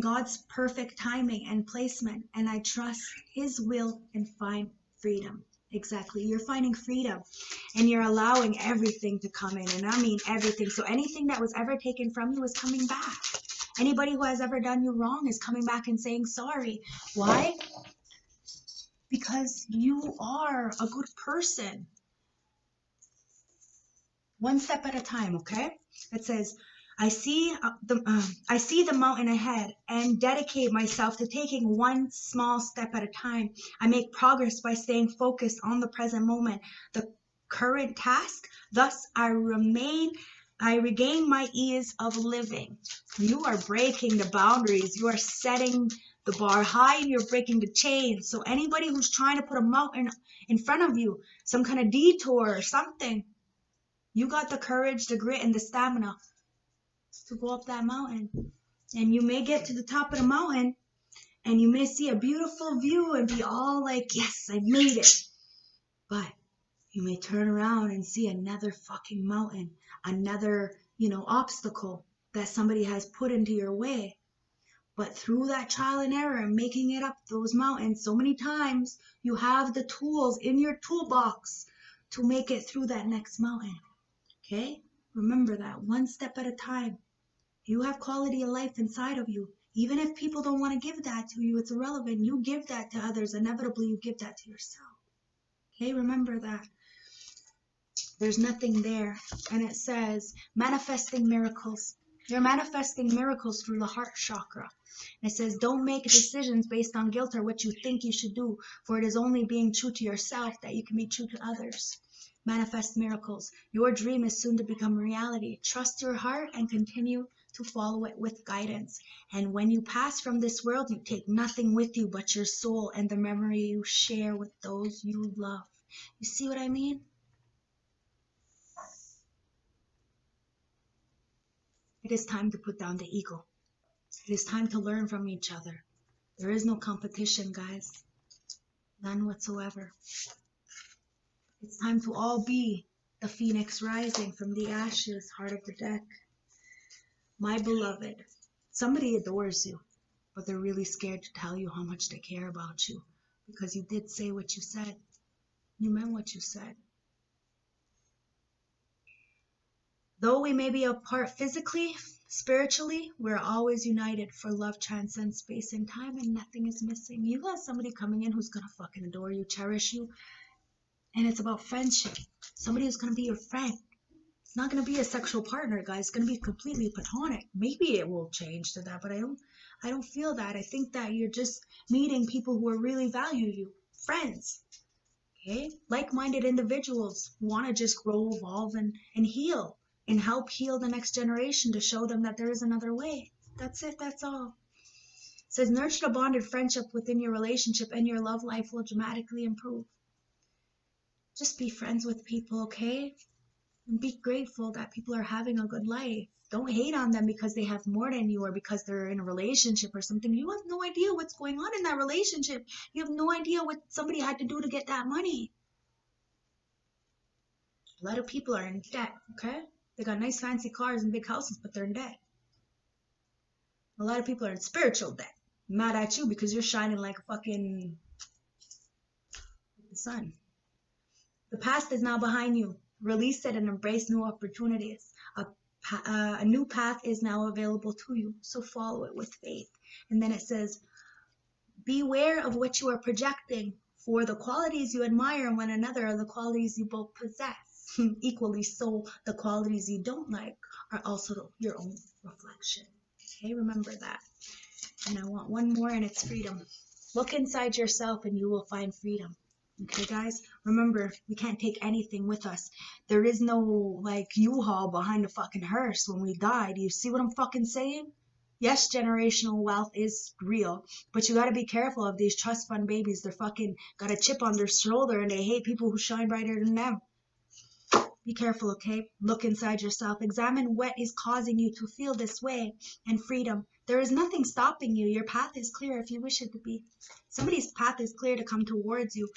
God's perfect timing and placement, and I trust His will and find freedom. Exactly. You're finding freedom, and you're allowing everything to come in, and I mean everything. So anything that was ever taken from you is coming back. Anybody who has ever done you wrong is coming back and saying sorry. Why? Because you are a good person. One step at a time, okay? It says, I see the mountain ahead and dedicate myself to taking one small step at a time. I make progress by staying focused on the present moment, the current task. Thus, I regain my ease of living. You are breaking the boundaries. You are setting the bar high and you're breaking the chains. So anybody who's trying to put a mountain in front of you, some kind of detour or something, you got the courage, the grit, and the stamina to go up that mountain. And you may get to the top of the mountain and you may see a beautiful view and be all like, yes, I made it. But you may turn around and see another fucking mountain, another, obstacle that somebody has put into your way. But through that trial and error and making it up those mountains so many times, you have the tools in your toolbox to make it through that next mountain. Okay? Remember that, one step at a time. You have quality of life inside of you. Even if people don't want to give that to you, it's irrelevant. You give that to others. Inevitably, you give that to yourself. Okay? Remember that. There's nothing there. And it says, manifesting miracles. You're manifesting miracles through the heart chakra. And it says, don't make decisions based on guilt or what you think you should do, for it is only being true to yourself that you can be true to others. Manifest miracles. Your dream is soon to become reality. Trust your heart and continue to follow it with guidance. And when you pass from this world, you take nothing with you but your soul and the memory you share with those you love. You see what I mean? It is time to put down the ego. It is time to learn from each other. There is no competition, guys. None whatsoever. It's time to all be the phoenix rising from the ashes, heart of the deck. My beloved, somebody adores you, but they're really scared to tell you how much they care about you because you did say what you said. You meant what you said. Though we may be apart physically, spiritually, we're always united, for love transcends space and time and nothing is missing. You got somebody coming in who's going to fucking adore you, cherish you, and it's about friendship. Somebody who's going to be your friend. It's not going to be a sexual partner, guys. It's going to be completely platonic. Maybe it will change to that, but I don't feel that. I think that you're just meeting people who really value you. Friends. Okay? Like-minded individuals who want to just grow, evolve, and heal. And help heal the next generation to show them that there is another way. That's it. That's all. It says, nurture a bonded friendship within your relationship and your love life will dramatically improve. Just be friends with people, okay? And be grateful that people are having a good life. Don't hate on them because they have more than you or because they're in a relationship or something. You have no idea what's going on in that relationship. You have no idea what somebody had to do to get that money. A lot of people are in debt, okay? They got nice fancy cars and big houses, but they're in debt. A lot of people are in spiritual debt. Mad at you because you're shining like fucking the sun. The past is now behind you. Release it and embrace new opportunities. A new path is now available to you, so follow it with faith. And then it says, beware of what you are projecting, for the qualities you admire in one another are the qualities you both possess. Equally so, the qualities you don't like are also your own reflection. Okay, remember that. And I want one more, and it's freedom. Look inside yourself and you will find freedom. Okay, guys? Remember, we can't take anything with us. There is no, like, U-Haul behind a fucking hearse when we die. Do you see what I'm fucking saying? Yes, generational wealth is real, but you gotta be careful of these trust fund babies. They're fucking got a chip on their shoulder and they hate people who shine brighter than them. Be careful, okay? Look inside yourself. Examine what is causing you to feel this way. And freedom. There is nothing stopping you. Your path is clear if you wish it to be. Somebody's path is clear to come towards you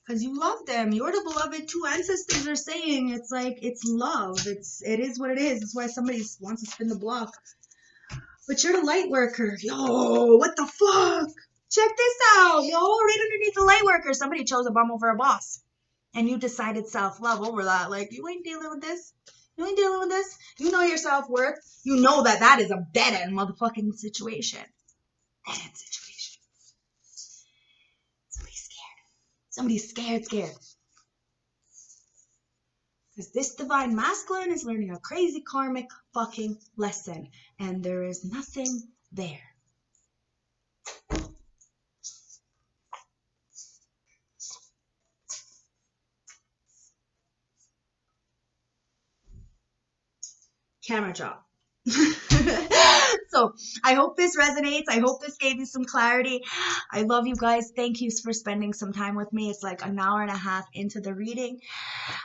because you love them. You're the beloved too. Ancestors are saying it's like it's love. It is what it is. That's why somebody wants to spin the block. But you're the light worker. Yo, what the fuck? Check this out. Yo, right underneath the light worker, somebody chose a bum over a boss. And you decided self-love over that. Like, you ain't dealing with this. You ain't dealing with this. You know your self-worth. You know that that is a dead-end motherfucking situation. Dead-end situation. Somebody's scared. Somebody's scared. Because this divine masculine is learning a crazy karmic fucking lesson. And there is nothing there. Camera drop. So I hope this resonates. I hope this gave you some clarity. I love you guys. Thank you for spending some time with me. It's like an hour and a half into the reading.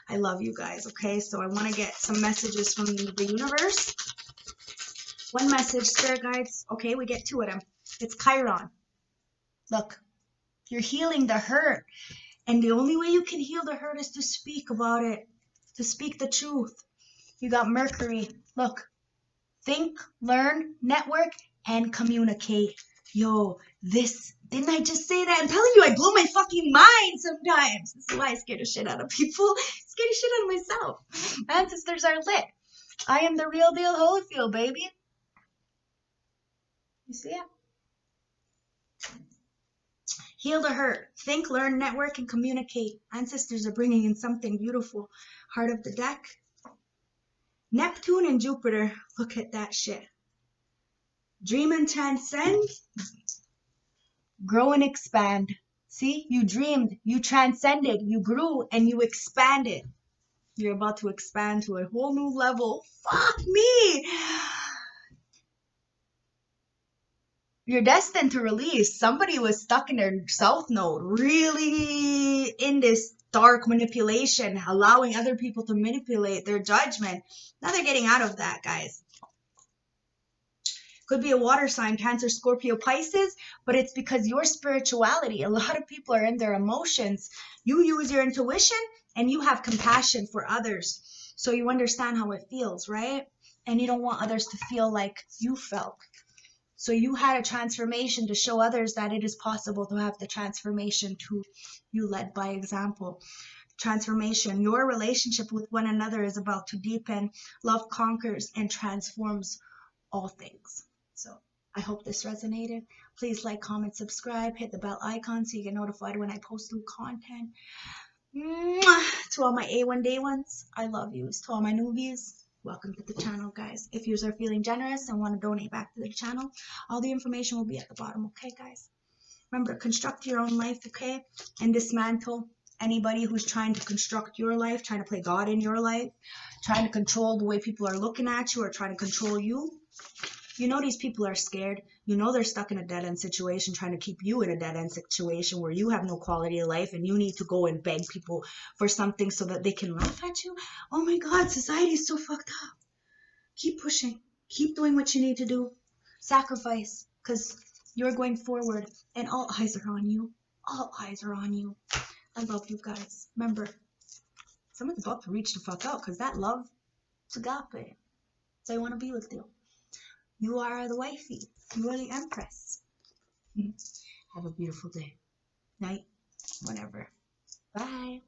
I love you guys. Okay, so I want to get some messages from the universe. One message, spirit guides. Okay, we get two of them. It's Chiron. Look, you're healing the hurt. And the only way you can heal the hurt is to speak about it. To speak the truth. You got Mercury. Look. Think, learn, network, and communicate. Yo, this, didn't I just say that? I'm telling you, I blow my fucking mind sometimes. This is why I scare the shit out of people. I scare the shit out of myself. My ancestors are lit. I am the real deal Holyfield, baby. You see it? Heal the hurt. Think, learn, network, and communicate. Ancestors are bringing in something beautiful. Heart of the deck. Neptune and Jupiter, look at that shit. Dream and transcend, grow and expand. See, you dreamed, you transcended, you grew, and you expanded. You're about to expand to a whole new level. Fuck me! You're destined to release. Somebody was stuck in their south node, really in this dark manipulation, allowing other people to manipulate their judgment. Now they're getting out of that, guys. Could be a water sign, Cancer, Scorpio, Pisces, but it's because your spirituality, a lot of people are in their emotions. You use your intuition and you have compassion for others. So you understand how it feels, right? And you don't want others to feel like you felt. So you had a transformation to show others that it is possible to have the transformation too. You led by example. Transformation. Your relationship with one another is about to deepen. Love conquers and transforms all things. So I hope this resonated. Please like, comment, subscribe, hit the bell icon so you get notified when I post new content. Mwah! To all my A1 day ones, I love you. To all my newbies, welcome to the channel, guys. If you are feeling generous and want to donate back to the channel, all the information will be at the bottom, okay, guys? Remember, construct your own life, okay? And dismantle anybody who's trying to construct your life, trying to play God in your life, trying to control the way people are looking at you or trying to control you. You know these people are scared. You know they're stuck in a dead-end situation, trying to keep you in a dead-end situation where you have no quality of life and you need to go and beg people for something so that they can laugh at you. Oh my God, society is so fucked up. Keep pushing. Keep doing what you need to do. Sacrifice, because you're going forward and all eyes are on you. All eyes are on you. I love you guys. Remember, someone's about to reach the fuck out because that love is agape. So I want to be with you. You are the wifey. You are the empress. Have a beautiful day. Night. Whatever. Bye.